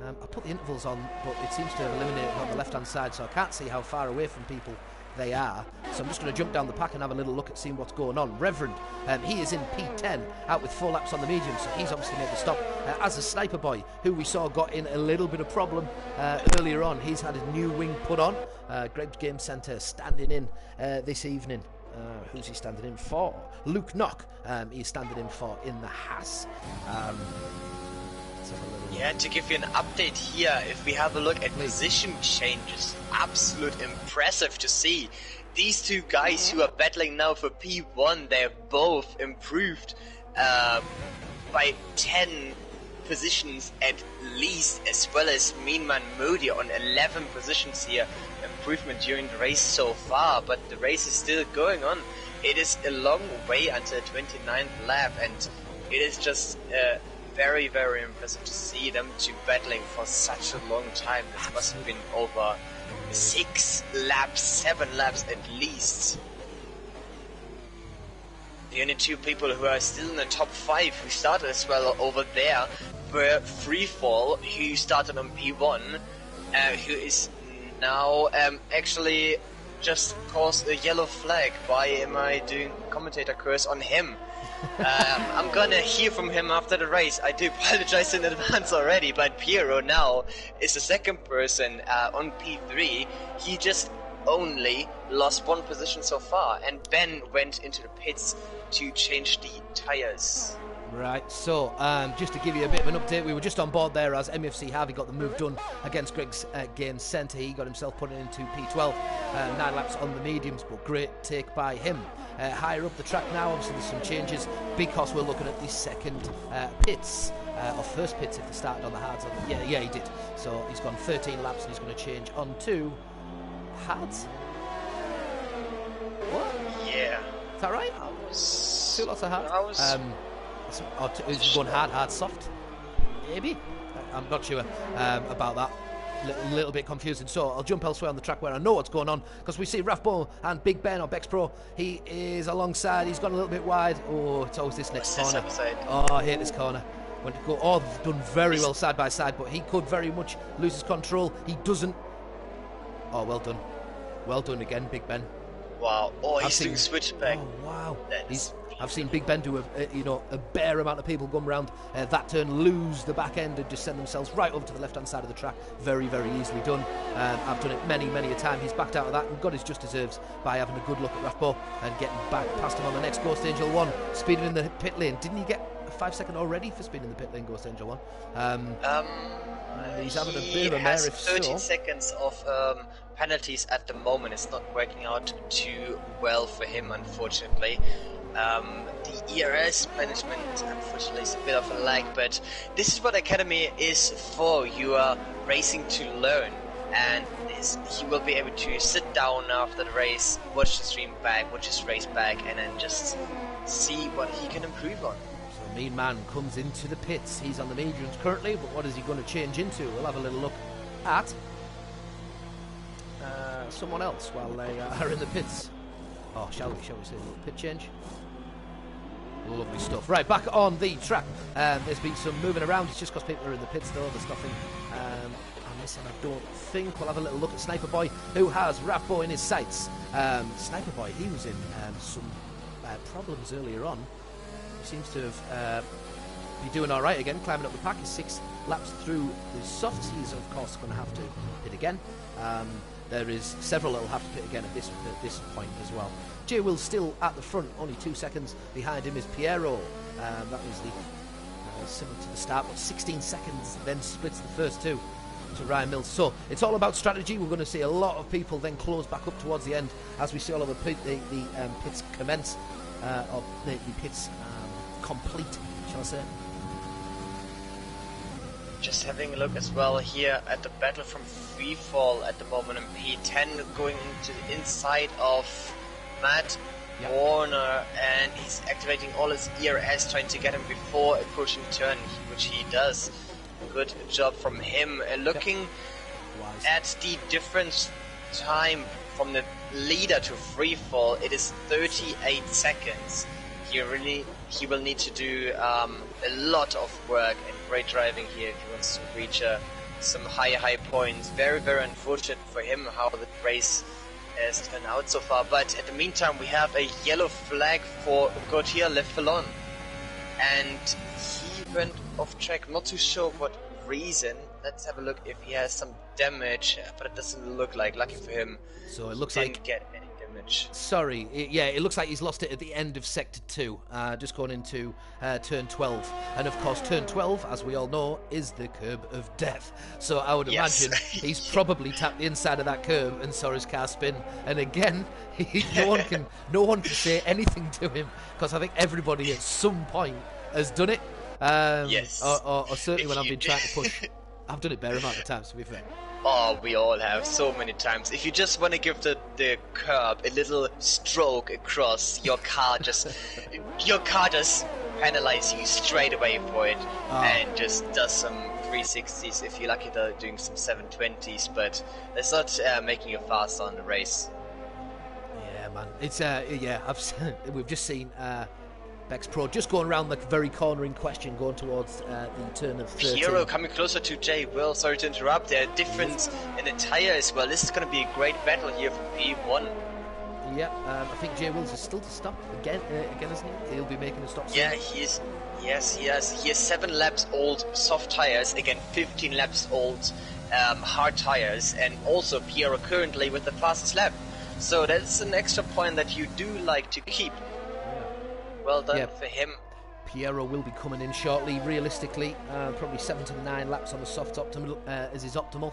I put the intervals on, but it seems to have eliminated on the left-hand side, so I can't see how far away from people they are. So I'm just going to jump down the pack and have a little look at seeing what's going on. Reverend, he is in P10, out with 4 laps on the medium, so he's obviously made the stop. As a Sniper Boy, who we saw got in a little bit of problem earlier on, he's had a new wing put on. Greg's Game Centre standing in this evening. Who's he standing in for? Luke Knock, he's standing in for in the Haas. Yeah, to give you an update here, if we have a look at position changes, absolute impressive to see. These two guys who are battling now for P1, they're both improved by 10 positions at least, as well as Mean Man Moody on 11 positions here. Improvement during the race so far, but the race is still going on. It is a long way until the 29th lap, and it is just very, very impressive to see them two battling for such a long time. This must have been over 6 laps, 7 laps at least. The only two people who are still in the top 5 who started as well over there were Freefall, who started on P1, who is now actually just caused a yellow flag. Why am I doing commentator curse on him? I'm gonna hear from him after the race. I do apologize in advance already, but Piero now is the second person on P3. He just only lost 1 position so far, and Ben went into the pits to change the tires. Right, so just to give you a bit of an update, we were just on board there as MFC Harvey got the move done against Greg's Game Centre. He got himself put into P12, 9 laps on the mediums, but great take by him. Higher up the track now, obviously there's some changes because we're looking at the second pits, or first pits if they started on the hards. Yeah, he did. So he's gone 13 laps and he's going to change on to hards. What? Yeah. Is that right? 2 lots of hards. Is going hard, soft? Maybe? I'm not sure about that. Little bit confusing. So I'll jump elsewhere on the track where I know what's going on, because we see Raf Bull and Big Ben or Bex Pro. He is alongside. He's gone a little bit wide. Oh, it's always this next corner. Oh, I hate this corner. Went to go. Oh, they've done very well side by side, but he could very much lose his control. He doesn't. Oh, well done. Well done again, Big Ben. Wow. Oh, he's doing switchback. Oh, wow. I've seen Big Ben do a bare amount of people come round that turn, lose the back end and just send themselves right over to the left-hand side of the track. Very, very easily done. I've done it many, many a time. He's backed out of that and got his just deserves by having a good look at Rafbo and getting back past him on the next Ghost Angel 1, speeding in the pit lane. Didn't he get a 5 second already for spinning the pit lane, goes to Angel One. He's having a bit of a He mare has if 13 so. seconds of penalties at the moment. It's not working out too well for him, unfortunately. The ERS management, unfortunately, is a bit of a lag, but this is what Academy is for. You are racing to learn, and he will be able to sit down after the race, watch the stream back, watch his race back, and then just see what he can improve on. So Mean Man comes into the pits. He's on the mediums currently, but what is he going to change into? We'll have a little look at someone else while they are in the pits. Oh, shall we see a little pit change? Lovely stuff. Right, back on the track. There's been some moving around. It's just because people are in the pits though. There's nothing I'm missing, I don't think. We'll have a little look at Sniper Boy, who has Rapbo in his sights. Sniper Boy, he was in some problems earlier on. He seems to have be doing all right again, climbing up the pack. He's 6 laps through the softs. He's of course going to have to pit again. There is several that will have to pit again at this point as well. J Will still at the front, only 2 seconds behind him is Piero. That was the similar to the start, but 16 seconds then splits the first two to Ryan Mills. So it's all about strategy. We're going to see a lot of people then close back up towards the end as we see all of the pits commence, or the pits complete, shall I say. Just having a look as well here at the battle from Freefall at the moment in P10, going into the inside of Matt Warner, and he's activating all his ERS, trying to get him before a pushing turn, which he does. Good job from him. Looking at the difference time from the leader to Freefall, it is 38 seconds. He will need to do a lot of work and great driving here if he wants to reach some high points. Very, very unfortunate for him how the race has turned out so far. But at the meantime, we have a yellow flag for Gautier Leffelon, and he went off track. Not too sure what reason. Let's have a look if he has some damage, but it doesn't look like. Lucky for him, so it looks didn't like get any damage. Sorry, it looks like he's lost it at the end of Sector 2, just going into Turn 12. And of course, Turn 12, as we all know, is the curb of death. So I would imagine he's probably tapped the inside of that curb and saw his car spin. And again, no one can say anything to him, because I think everybody at some point has done it. Yes. Or certainly when I've been trying to push. I've done it bare amount of times, to be fair. Oh, we all have so many times. If you just want to give the curb a little stroke across, your car just penalizes you straight away for it, and just does some 360s. If you're lucky, they're doing some 720s, but that's not making you fast on the race. Yeah, man. It's we've just seen Bex Pro just going around the very corner in question, going towards the turn of 13. Piero coming closer to J Will. Sorry to interrupt. There are difference in the tyre as well. This is going to be a great battle here for P1. Yeah, I think J Wills is still to stop again, isn't he? He'll be making a stop soon. Yeah, he is. Yes, he has. He has 7 laps old soft tyres. Again, 15 laps old hard tyres, and also Piero currently with the fastest lap. So that's an extra point that you do like to keep. Well done for him. Piero will be coming in shortly. Realistically, probably 7 to 9 laps on the soft optimal is his optimal.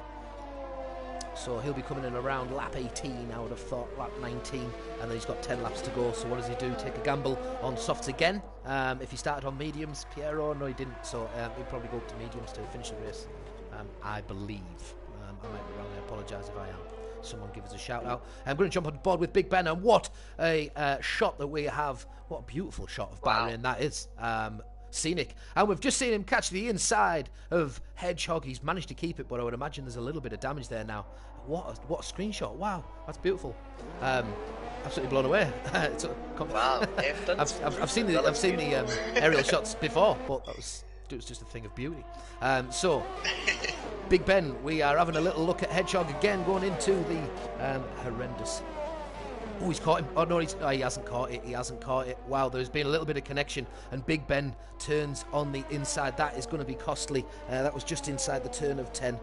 So he'll be coming in around lap 18, I would have thought, lap 19, and then he's got 10 laps to go. So what does he do? Take a gamble on softs again? If he started on mediums, Piero, no he didn't, so he'll probably go up to mediums to finish the race, I believe. I might be wrong, I apologise if I am. Someone give us a shout out. I'm going to jump on board with Big Ben, and what a shot that we have. What a beautiful shot of Bahrain that is. Scenic. And we've just seen him catch the inside of Hedgehog. He's managed to keep it, but I would imagine there's a little bit of damage there now. What a screenshot. Wow, that's beautiful. Absolutely blown away. Wow. I've seen the aerial shots before, but it was just a thing of beauty. So Big Ben, we are having a little look at Hedgehog again, going into the horrendous. Oh, he's caught him. Oh, no, he hasn't caught it. He hasn't caught it. Wow, there's been a little bit of connection, and Big Ben turns on the inside. That is going to be costly. That was just inside the turn of 10.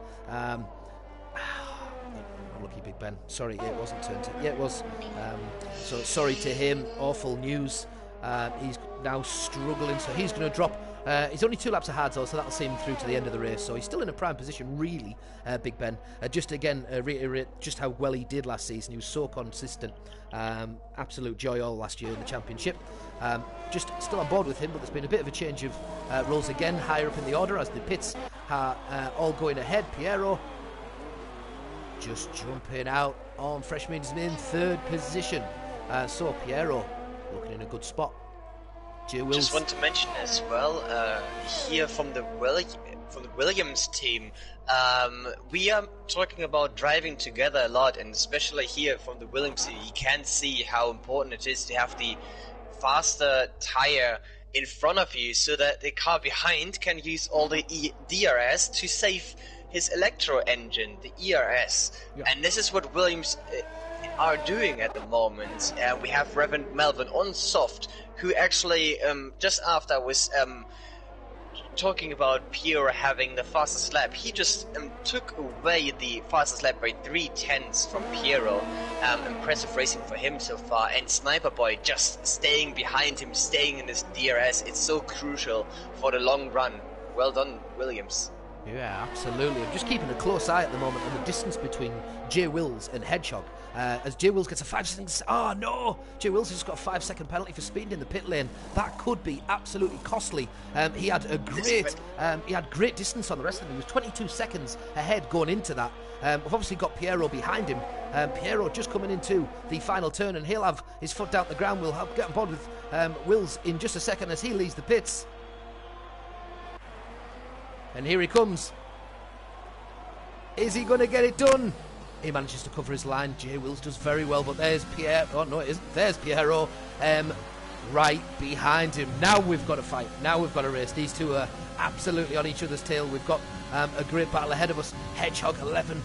Lucky Big Ben. Sorry, it wasn't turn 10. Yeah, it was. So sorry to him. Awful news. He's now struggling, so he's going to drop. He's only 2 laps ahead, though, so that'll see him through to the end of the race. So he's still in a prime position, really, Big Ben. Just again, reiterate just how well he did last season. He was so consistent. Absolute joy all last year in the championship. Just still on board with him, but there's been a bit of a change of roles again, higher up in the order as the pits are all going ahead. Piero just jumping out on freshman's in 3rd position. So Piero looking in a good spot. Just want to mention as well, here from the Williams team, we are talking about driving together a lot, and especially here from the Williams team, you can see how important it is to have the faster tire in front of you, so that the car behind can use all the DRS to save his electro engine, the ERS. Yeah. And this is what Williams are doing at the moment. We have Reverend Melvin on soft, who actually just after was talking about Piero having the fastest lap. He just took away the fastest lap by 3/10 from Piero. Impressive racing for him so far, and Sniper Boy just staying behind him, staying in his DRS. It's so crucial for the long run. Well done, Williams. Yeah, absolutely. I'm just keeping a close eye at the moment on the distance between J. Wills and Hedgehog. As J. Wills gets a 5 seconds... Oh, no! J. Wills has just got a 5-second penalty for speeding in the pit lane. That could be absolutely costly. He had great distance on the rest of them. He was 22 seconds ahead going into that. We've obviously got Piero behind him. Piero just coming into the final turn, and he'll have his foot down the ground. We'll get on board with Wills in just a second as he leaves the pits. And here he comes. Is he going to get it done? He manages to cover his line. J. Wills does very well, but there's Piero. Oh, no, it isn't. There's Piero right behind him. Now we've got a fight. Now we've got a race. These two are absolutely on each other's tail. We've got a great battle ahead of us. Hedgehog 11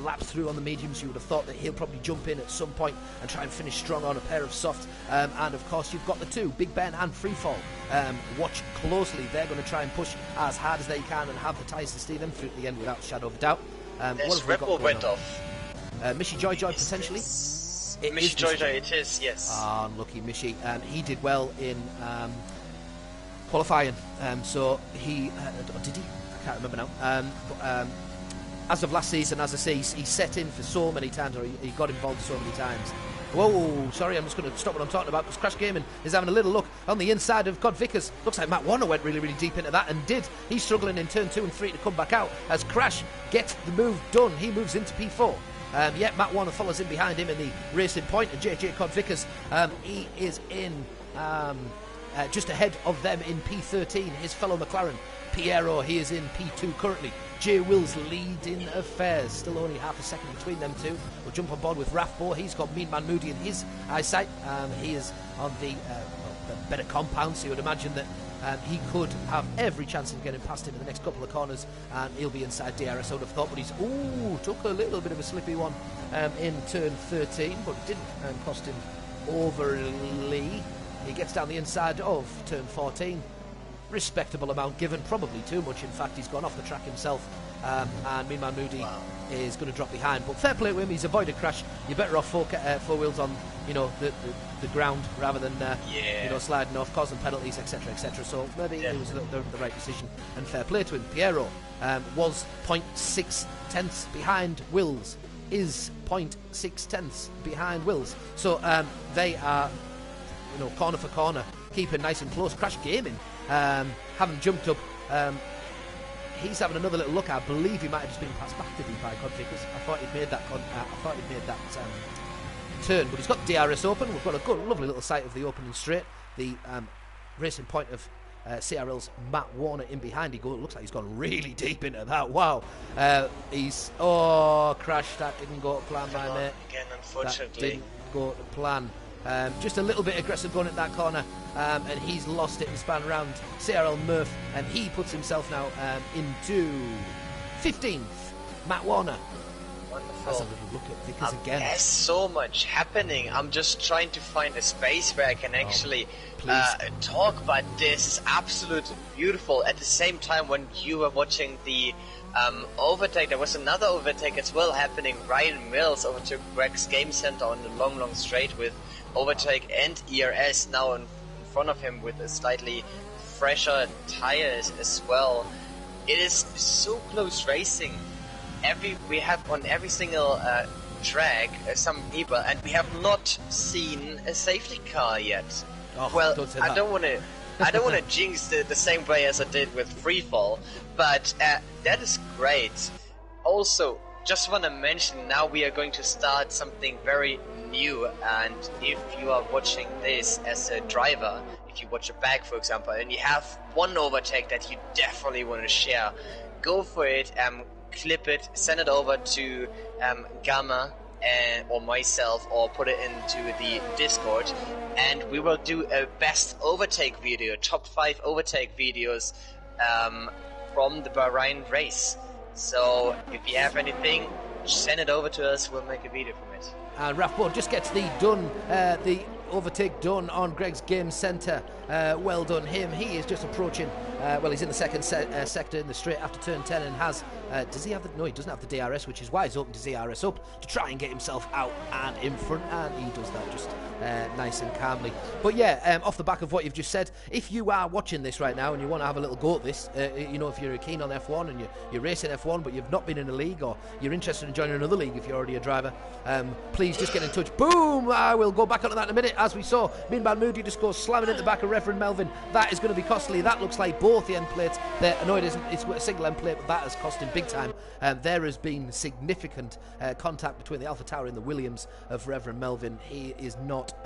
laps through on the mediums. You would have thought that he'll probably jump in at some point and try and finish strong on a pair of soft. And of course you've got the two, Big Ben and Freefall. Watch closely. They're going to try and push as hard as they can and have the tyres to steer them through to the end without a shadow of a doubt. There's Red Bull went off. Mishy Joy potentially. Mishy Joy, it is, yes. Ah, unlucky Mishy. He did well in qualifying. So he did he? I can't remember now. As of last season, as I say, he set in for so many times, or he got involved so many times. Whoa, sorry, I'm just going to stop what I'm talking about, because Crash Gaming is having a little look on the inside of Cod Vickers. Looks like Matt Warner went really, really deep into that, and did. He's struggling in turn 2 and 3 to come back out as Crash gets the move done. He moves into P4. Yet Matt Warner follows in behind him in the racing point, and JJ Cod Vickers, he is in just ahead of them in P13, his fellow McLaren. Piero, he is in P2 currently. J. Wills leading affairs. Still only half a second between them two. We'll jump on board with Rafbo. He's got Mean Man Moody in his eyesight. He is on the better compound, so you would imagine that he could have every chance of getting past him in the next couple of corners, and he'll be inside DRS, I would have thought, but he's took a little bit of a slippy one in turn 13, but it didn't cost him overly. He gets down the inside of turn 14. Respectable amount given, probably too much. In fact, he's gone off the track himself, and Mean Man Moody is going to drop behind. But fair play to him, he's avoided crash. You're better off four wheels on, the ground rather than sliding off, causing penalties, etc., etc. So maybe it was the right decision, and fair play to him. Piero was 0.6 tenths behind Wills. Is 0.6 tenths behind Wills. So they are, corner for corner, keeping nice and close. Crash Gaming. Haven't jumped up. He's having another little look. I believe he might have just been passed back to by Cod Vickers. I thought he'd made that turn, but he's got the DRS open. We've got a good, lovely little sight of the opening straight. The racing point of CRL's Matt Warner in behind. It looks like he's gone really deep into that. Wow. He's crashed. That didn't go to plan, my mate. Again, unfortunately. That didn't go to plan. Just a little bit aggressive going at that corner, and he's lost it and spun around CRL Murph, and he puts himself now into 15th. Matt Warner. Wonderful. Has a little look at Vickers again. There's so much happening. I'm just trying to find a space where I can actually talk about this. It's absolutely beautiful. At the same time, when you were watching the overtake, there was another overtake as well happening. Ryan Mills overtook Greg's Game Center on the long straight with overtake and ERS now front of him with a slightly fresher tires as well. It is so close racing. We have on every single track some people, and we have not seen a safety car yet. Oh, well, I don't want to jinx the same way as I did with Freefall, but that is great. Also, just want to mention, now we are going to start something very new, and if you are watching this as a driver, if you watch it back, for example, and you have one overtake that you definitely want to share, go for it, clip it, send it over to Gamma or myself, or put it into the Discord, and we will do a best overtake video, top 5 overtake videos from the Bahrain race. So if you have anything, send it over to us, we'll make a video from it. And Rafbo just gets the overtake done on Greg's Game Centre. Well done him. He is just approaching, he's in the second sector in the straight after turn 10 and has, does he have the, no, he doesn't have the DRS, which is why he's opened his DRS up to try and get himself out and in front, and he does that just nice and calmly. But yeah, off the back of what you've just said, if you are watching this right now and you want to have a little go at this, you know, if you're keen on F1 and you're racing F1 but you've not been in a league, or you're interested in joining another league if you're already a driver, please just get in touch. Boom! I will go back onto that in a minute. As we saw, Meanman Moody just goes slamming into the back of Reverend Melvin. That is going to be costly. That looks like both the end plates. No, it isn't. It's a single end plate, but that has cost him big time. There has been significant contact between the Alpha Tower and the Williams of Reverend Melvin. He is not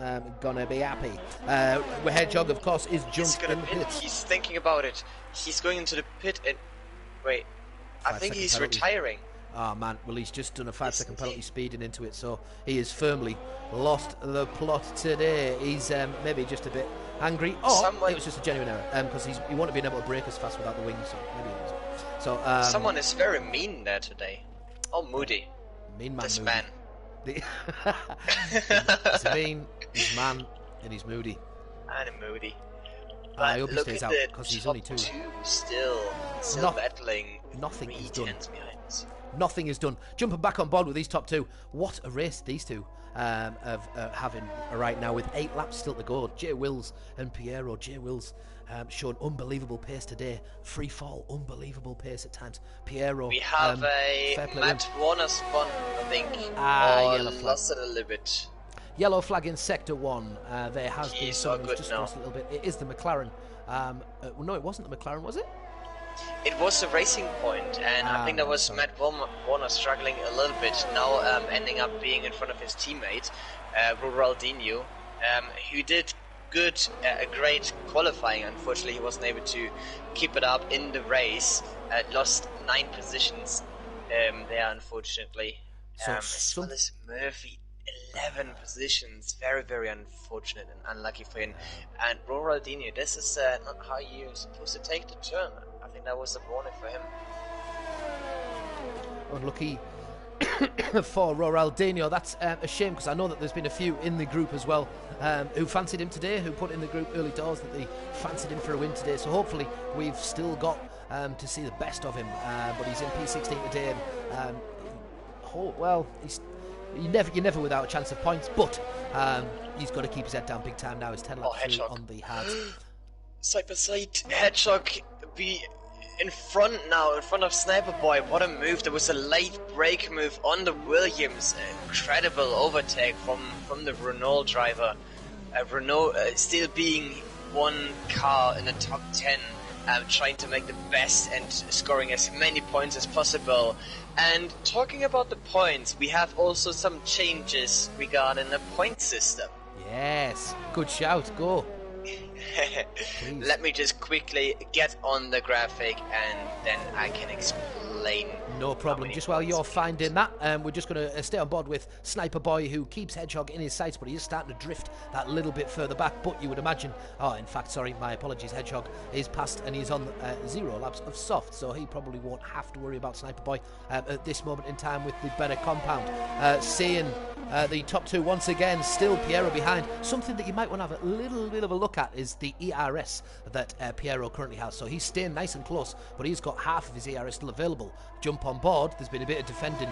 going to be happy. Hedgehog, of course, is jumped in the pit. He's thinking about it. He's going into the pit and... Wait. I think he's penalty. Retiring. Oh man, well he's just done a 5-second penalty speeding into it, so he has firmly lost the plot today. He's maybe just a bit angry, or it was just a genuine error, because he wouldn't have been able to brake as fast without the wings, so maybe it was. So someone is very mean there today. Oh, Moody. Mean man. This Moody. man. He's mean, he's man, and he's moody. And Moody. I hope he stays out, because he's only 2. Still battling. Nothing is done. Behind. Nothing is done. Jumping back on board with these top 2. What a race these two of having right now, with 8 laps still to go. Jay Wills and Piero. Jay Wills showed unbelievable pace today. Free fall, unbelievable pace at times. Piero. We have a Matt Warner spun, I think. Yellow flag. Lost it a little bit. Yellow flag in sector 1. There has been some just lost a little bit. It is the McLaren. No, it wasn't the McLaren, was it? It was a Racing Point, and I think that was Matt Warner struggling a little bit, now ending up being in front of his teammate, Ronaldinho, who did a great qualifying. Unfortunately, he wasn't able to keep it up in the race, lost 9 positions there, unfortunately. As well as Murphy, 11 positions, very, very unfortunate and unlucky for him. And Ronaldinho, this is not how you're supposed to take the turn. I think that was a warning for him. Unlucky for Ronaldinho. That's a shame, because I know that there's been a few in the group as well who fancied him today, who put in the group early doors that they fancied him for a win today. So hopefully we've still got to see the best of him. But he's in P16 today, and you're never without a chance of points. But he's got to keep his head down big time now. He's 10 laps through on the hard. Side by side, Hedgehog be in front now, in front of Sniper Boy. What a move. There was a late brake move on the Williams. Incredible overtake from the Renault driver. Renault still being one car in the top 10, trying to make the best and scoring as many points as possible. And talking about the points, we have also some changes regarding the point system. Yes, good shout, go. Let me just quickly get on the graphic and then I can explain. No problem. Just while you're finding that, we're just going to stay on board with Sniper Boy, who keeps Hedgehog in his sights, but he is starting to drift that little bit further back. But you would imagine, my apologies, Hedgehog is past and he's on 0 laps of soft, so he probably won't have to worry about Sniper Boy at this moment in time with the better compound. Seeing the top 2 once again, still Piero behind. Something that you might want to have a little bit of a look at is the ERS that Piero currently has. So he's staying nice and close, but he's got half of his ERS still available. jump on board. There's been a bit of defending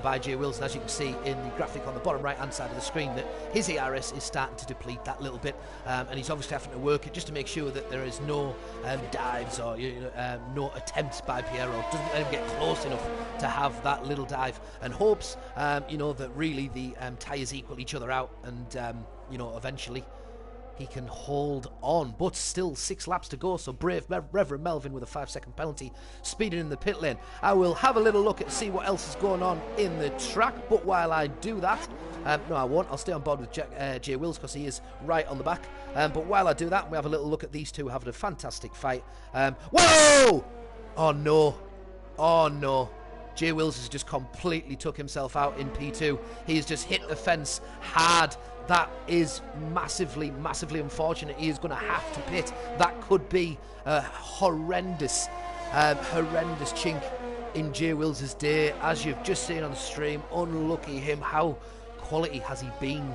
by Jay Wilson, as you can see in the graphic on the bottom right hand side of the screen, that his ERS is starting to deplete that little bit, and he's obviously having to work it just to make sure that there is no dives or no attempts by Piero. Doesn't let him get close enough to have that little dive, and hopes that really the tyres equal each other out, and eventually he can hold on. But still 6 laps to go, so brave Reverend Melvin with a 5-second penalty, speeding in the pit lane. I will have a little look at see what else is going on in the track, but while I do that, no I won't, I'll stay on board with Jay Wills because he is right on the back, but while I do that, we have a little look at these two having a fantastic fight. Whoa! Oh no, Jay Wills has just completely took himself out in P2. He's just hit the fence hard. That is massively, massively unfortunate. He is going to have to pit. That could be a horrendous chink in Jay Wills' day. As you've just seen on the stream, unlucky him. How quality has he been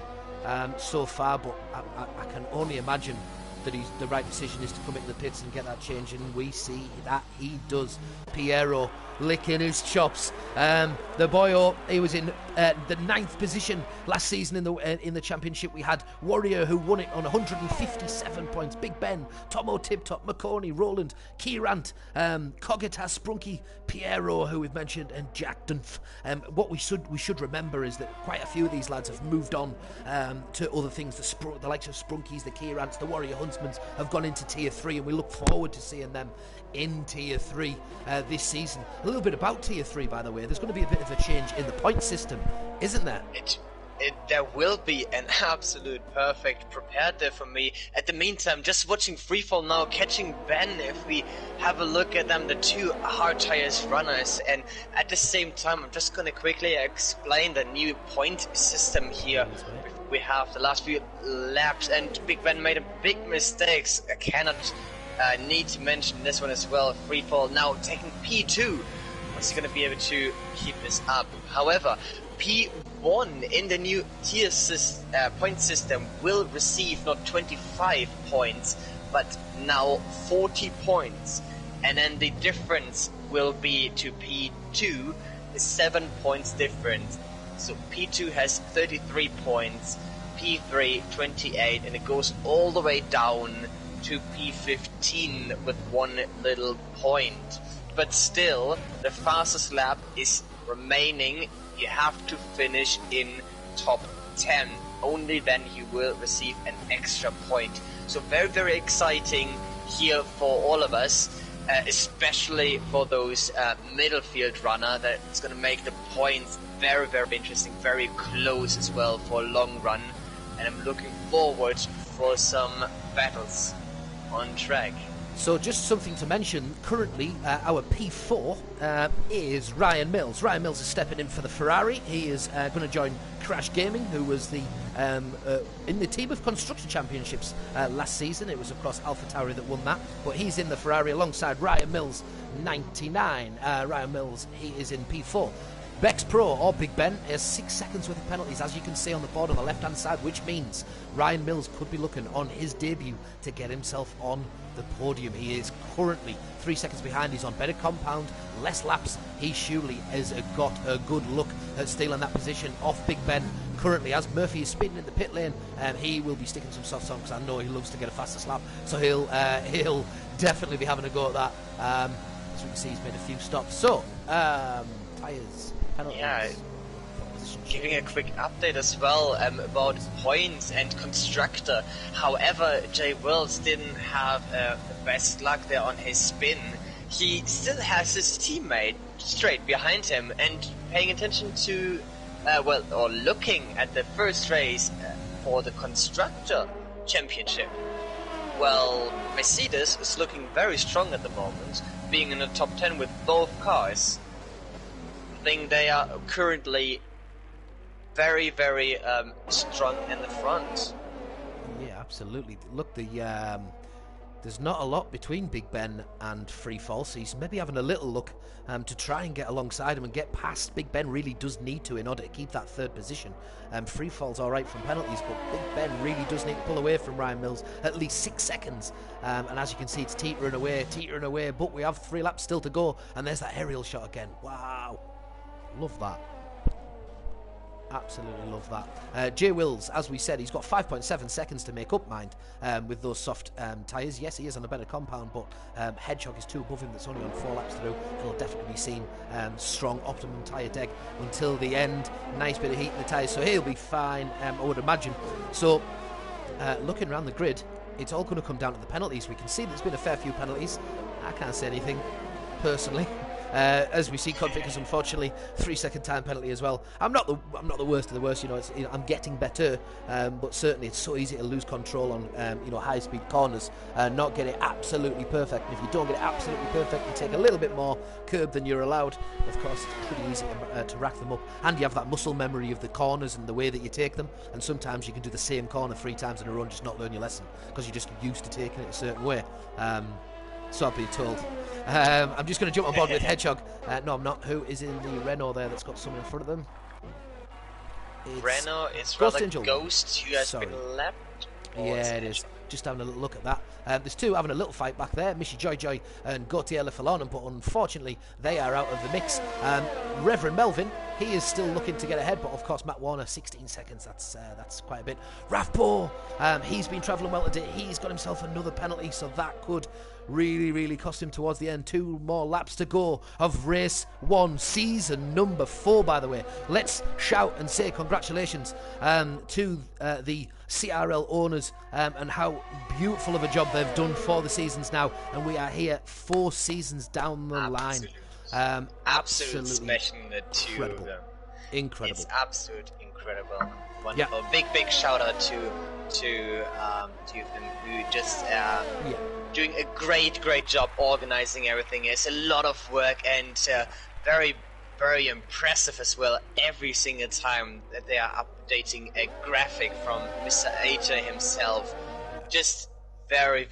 so far? But I can only imagine that the right decision is to come into the pits and get that change, and we see that he does. Piero licking his chops. The boyo, he was in the 9th position last season in the championship. We had Warrior, who won it on 157 points. Big Ben, Tomo Tiptop, McConey, Roland, Kierant, Cogitas, Sprunky, Piero, who we've mentioned, and Jack Dunph. What we should remember is that quite a few of these lads have moved on to other things. The likes of Sprunkies, the Kierants, the Warrior Huntsmans have gone into Tier 3, and we look forward to seeing them in Tier 3 this season. A little bit about Tier 3, by the way. There's going to be a bit of a change in the point system, isn't there? There will be an absolute perfect prepared there for me. At the meantime, just watching Freefall now, catching Ben, if we have a look at them, the 2 hard tires runners, and at the same time, I'm just going to quickly explain the new point system here. We have the last few laps, and Big Ben made a big mistakes. I cannot need to mention this one as well. Freefall now taking P2. Is he going to be able to keep this up? However, P1 in the new tier point system will receive not 25 points, but now 40 points. And then the difference will be to P2, 7 points difference. So P2 has 33 points, P3 28, and it goes all the way down to P15 with 1 little point. But still, the fastest lap is remaining. You have to finish in top 10. Only then you will receive an extra point. So very, very exciting here for all of us, especially for those middle field runner. That's going to make the points very, very interesting, very close as well for a long run. And I'm looking forward for some battles on track. So just something to mention, currently our P4 is Ryan Mills. Ryan Mills is stepping in for the Ferrari. He is going to join Crash Gaming, who was the in the Team of Constructor Championships last season. It was, of course, AlphaTauri that won that, but he's in the Ferrari alongside Ryan Mills, 99. Ryan Mills, he is in P4. Bex Pro, or Big Ben, has 6 seconds worth of penalties, as you can see on the board on the left-hand side, which means Ryan Mills could be looking on his debut to get himself on the podium. He is currently 3 seconds behind. He's on better compound, less laps. He surely has got a good look at stealing that position off Big Ben currently. As Murphy is speeding in the pit lane, he will be sticking some softs on, because I know he loves to get a faster lap, so he'll definitely be having a go at that. As we can see, he's made a few stops. So, tyres. Yeah, giving a quick update as well about points and constructor. However, Jay Wills didn't have the best luck there on his spin. He still has his teammate straight behind him, and paying attention to, or looking at the first race for the constructor championship. Well, Mercedes is looking very strong at the moment, being in the top 10 with both cars. I think they are currently very, very strong in the front. Yeah, absolutely. Look, There's not a lot between Big Ben and Free Fall, so he's maybe having a little look to try and get alongside him and get past. Big Ben really does need to in order to keep that third position. Free Fall's all right from penalties, but Big Ben really does need to pull away from Ryan Mills at least 6 seconds. And as you can see, it's teetering away, but we have 3 laps still to go, and there's that aerial shot again. Wow. Love that. Absolutely love that. Jay Wills, as we said, he's got 5.7 seconds to make up, mind, with those soft tyres. Yes, he is on a better compound, but Hedgehog is 2 above him. That's only on 4 laps through. He'll definitely be seen strong optimum tyre deck until the end. Nice bit of heat in the tyres, so he'll be fine, I would imagine. So, looking around the grid, it's all going to come down to the penalties. We can see there's been a fair few penalties. I can't say anything, personally. As we see, Configures, unfortunately, 3-second time penalty as well. I'm not the worst of the worst, you know. I'm getting better, but certainly it's so easy to lose control on high-speed corners and not get it absolutely perfect. And if you don't get it absolutely perfect, you take a little bit more curb than you're allowed. Of course, it's pretty easy to rack them up, and you have that muscle memory of the corners and the way that you take them. And sometimes you can do the same corner 3 times in a row and just not learn your lesson because you're just used to taking it a certain way. So I've been told. I'm just going to jump on board with Hedgehog. No, I'm not. Who is in the Renault there that's got someone in front of them? It's Renault is rather Ghost, who has been lapped. Yeah, it is. Just having a little look at that. There's 2 having a little fight back there, Michi Joy and Gautier Lefalon, but unfortunately they are out of the mix. Reverend Melvin, he is still looking to get ahead, but of course Matt Warner, 16 seconds, that's quite a bit. Rafpo, he's been travelling well today. He's got himself another penalty, so that could really cost him towards the end. 2 more laps to go of race 1, season number 4, by the way. Let's shout and say congratulations to the CRL owners and how beautiful of a job they've done for the seasons now, and we are here 4 seasons down the line. Absolute smashing the 2 of them. Incredible. It's absolute incredible. Wonderful. Yeah. Big shout out to them who just doing a great job organizing everything. It's a lot of work and very impressive as well every single time that they are updating a graphic from Mr. AJ himself. Just very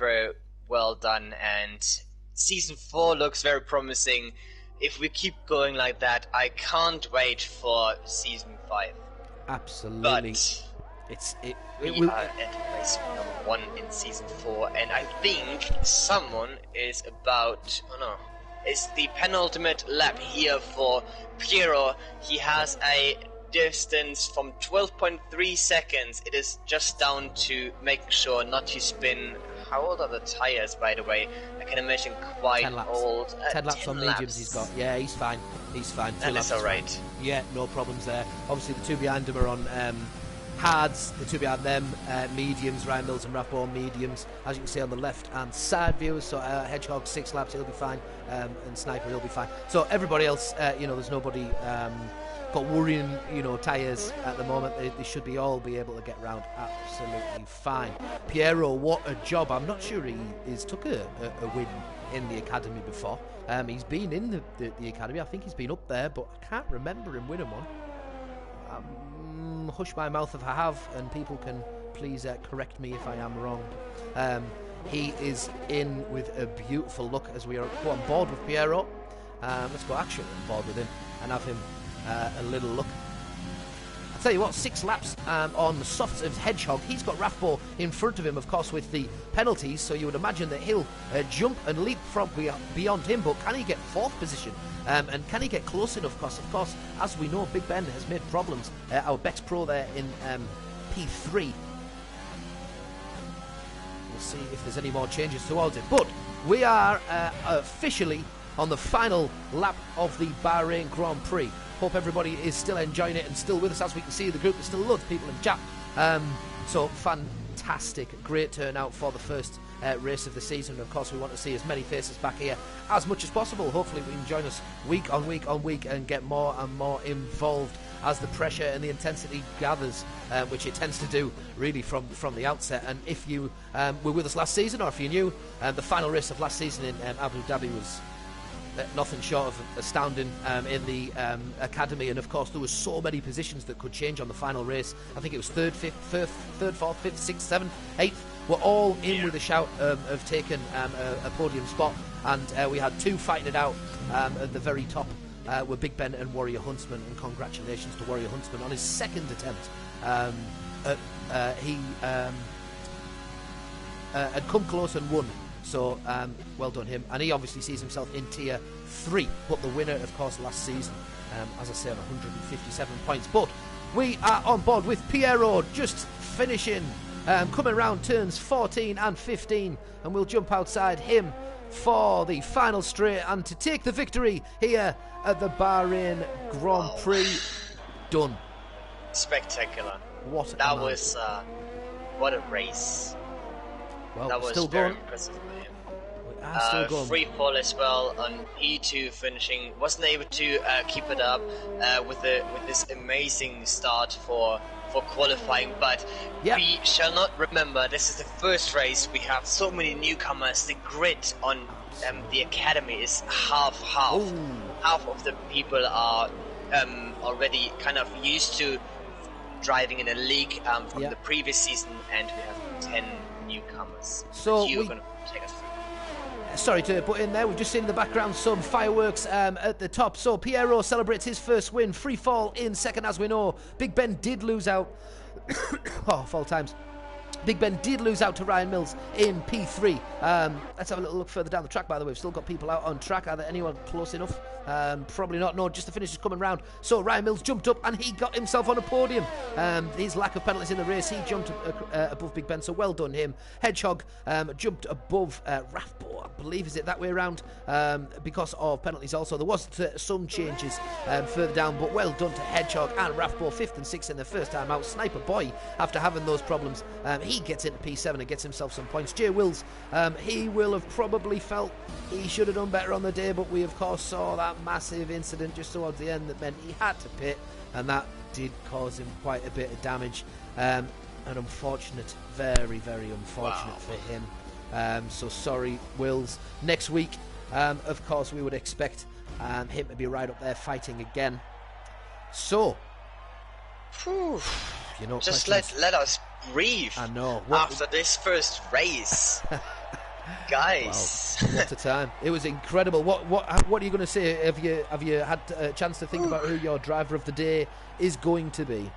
well done, and season 4 looks very promising. If we keep going like that, I can't wait for season 5. Absolutely. But we are at race number 1 in season 4, and I think someone is about... Oh no. It's the penultimate lap here for Piero. He has a distance from 12.3 seconds. It is just down to making sure not to spin. How old are the tires, by the way? I can imagine quite 10 laps. old. 10 laps on mediums he's got. Yeah, he's fine. He's fine. 2 laps. That's alright. Yeah, no problems there. Obviously, the 2 behind him are on hards. The 2 behind them, mediums. Ryan Mills and Rathbone, mediums. As you can see on the left-hand side, viewers. So Hedgehog, 6 laps, he'll be fine. And Sniper, he'll be fine. So everybody else, there's nobody got worrying, tyres at the moment. They should all be able to get round absolutely fine. Piero, what a job. I'm not sure he's took a win in the academy before. He's been in the academy. I think he's been up there, but I can't remember him winning one. Hush my mouth if I have, and people can please correct me if I am wrong. He is in with a beautiful look as we go on board with Piero. Let's go actually on board with him and have him a little look. I'll tell you what, 6 laps on the softs of Hedgehog. He's got Rathbo in front of him, of course, with the penalties, so you would imagine that he'll jump and leapfrog beyond him, but can he get 4th position? And can he get close enough? Because, of course, as we know, Big Ben has made problems. Our Bex Pro there in P3. We'll see if there's any more changes towards it. But we are officially on the final lap of the Bahrain Grand Prix. Hope everybody is still enjoying it and still with us. As we can see, the group, there's still loads of people in chat. So fantastic, great turnout for the first race of the season. And of course, we want to see as many faces back here as much as possible. Hopefully we can join us week on week and get more and more involved as the pressure and the intensity gathers, which it tends to do really from the outset. And if you were with us last season, or if you're new, the final race of last season in Abu Dhabi was nothing short of astounding in the academy, and of course there were so many positions that could change on the final race. I think it was 3rd, 5th, 4th, 5th, 6th, 7th, 8th, were all in with a shout of taking a podium spot, and we had two fighting it out at the very top. Were Big Ben and Warrior Huntsman, and congratulations to Warrior Huntsman on his second attempt. He had come close and won, so well done him. And he obviously sees himself in Tier 3, but the winner, of course, last season, as I say, on 157 points. But we are on board with Piero just finishing, coming around turns 14 and 15, and we'll jump outside him for the final straight and to take the victory here at the Bahrain Grand Prix. Done. Spectacular. What that was what a race. Well, that was still very going. impressive for him. Still going. Free fall as well on E2 finishing, wasn't able to keep it up with this amazing start for qualifying, but we shall not remember this is the first race. We have so many newcomers. The grid on the academy is half. Ooh. Half of the people are already kind of used to driving in a league from the previous season, and we have 10 newcomers. So you're going to take us through. Sorry to put in there, we've just seen in the background some fireworks at the top. So Piero celebrates his first win. Free fall in second, as we know. Big Ben did lose out. Fall times. Big Ben did lose out to Ryan Mills in P3. Let's have a little look further down the track, by the way. We've still got people out on track. Are there anyone close enough? Probably not. No, just the finish is coming round. So Ryan Mills jumped up and he got himself on a podium. His lack of penalties in the race, he jumped above Big Ben, so well done him. Hedgehog jumped above Rathbo, I believe, is it that way around, because of penalties also. There was some changes further down, but well done to Hedgehog and Rathbo, 5th and 6th in their first time out. Sniper Boy, after having those problems, he gets into P7 and gets himself some points. Jay Wills, he will have probably felt he should have done better on the day, but we of course saw that massive incident just towards the end that meant he had to pit, and that did cause him quite a bit of damage. An unfortunate, very, very unfortunate for him. So sorry, Wills. Next week, of course, we would expect him to be right up there fighting again. So, you know, just let us breathe. I know. After this first race. Guys, wow, what a time! It was incredible. What are you going to say? Have you had a chance to think about who your driver of the day is going to be?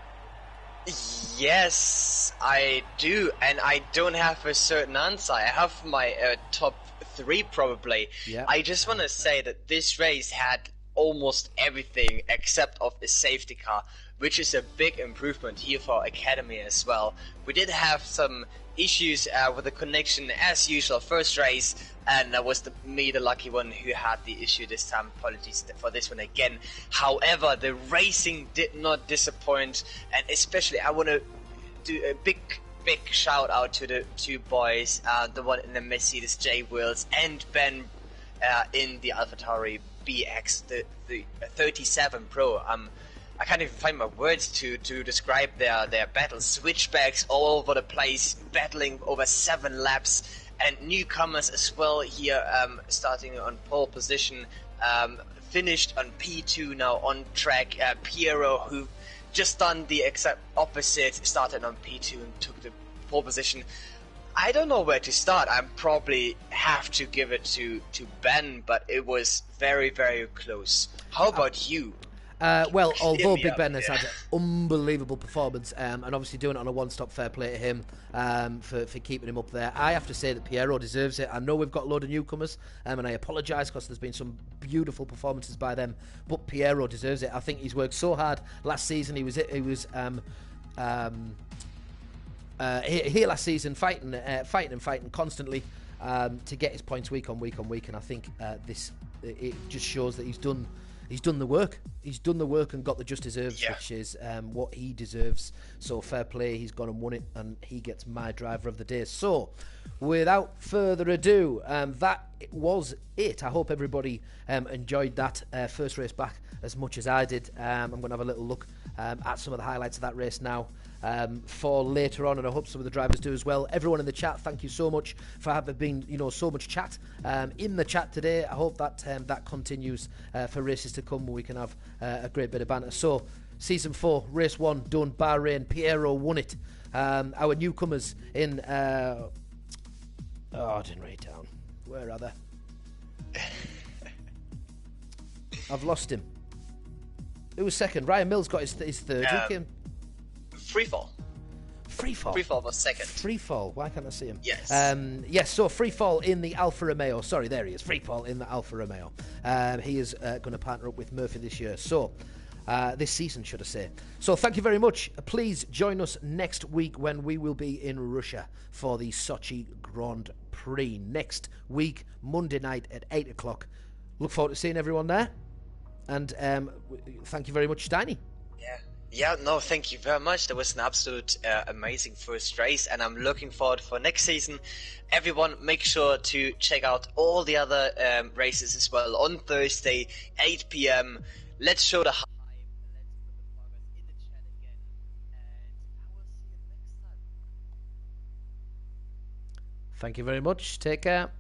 Yes, I do, and I don't have a certain answer. I have my top 3 probably. Yeah. I just want to say that this race had almost everything except of a safety car, which is a big improvement here for Academy as well. We did have some issues with the connection as usual first race, and that was the lucky one who had the issue this time. Apologies for this one again. However, the racing did not disappoint, and especially I want to do a big shout out to the 2 boys, the one in the Mercedes, J Wills, and Ben in the AlphaTauri BX, the 37 Pro. I can't even find my words to describe their battles. Switchbacks all over the place, battling over 7 laps, and newcomers as well here, starting on pole position, finished on P2 now on track. Piero, who just done the exact opposite, started on P2 and took the pole position. I don't know where to start. I probably have to give it to Ben, but it was very, very close. How about you? Well, although Big Ben has had an unbelievable performance, and obviously doing it on a one-stop, fair play to him for keeping him up there, I have to say that Piero deserves it. I know we've got a load of newcomers, and I apologise because there's been some beautiful performances by them, but Piero deserves it. I think he's worked so hard last season. He was here last season fighting constantly to get his points week on week, and I think it just shows that he's done the work. He's done the work and got the just deserves, which is what he deserves. So fair play, he's gone and won it, and he gets my driver of the day. So without further ado, that was it. I hope everybody enjoyed that first race back as much as I did. I'm going to have a little look at some of the highlights of that race now for later on, and I hope some of the drivers do as well. Everyone in the chat, thank you so much for having been, so much chat in the chat today. I hope that that continues for races to come, where we can have a great bit of banter. So, season 4, race 1 done. Bahrain. Piero won it. Our newcomers in Oh, I didn't write it down. Where are they? I've lost him. Who was second? Ryan Mills got his third. Who came? Freefall. Freefall. Freefall was second. Freefall. Why can't I see him? Yes. Yes. So Freefall in the Alfa Romeo. Sorry, there he is. Freefall in the Alfa Romeo. He is going to partner up with Murphy this year. So. This season, should I say. So thank you very much. Please join us next week when we will be in Russia for the Sochi Grand Prix. Next week, Monday night at 8 o'clock. Look forward to seeing everyone there. And thank you very much, Steiny. Yeah, no, thank you very much. That was an absolute amazing first race, and I'm looking forward for next season. Everyone, make sure to check out all the other races as well on Thursday, 8 p.m. Let's show the Thank you very much. Take care.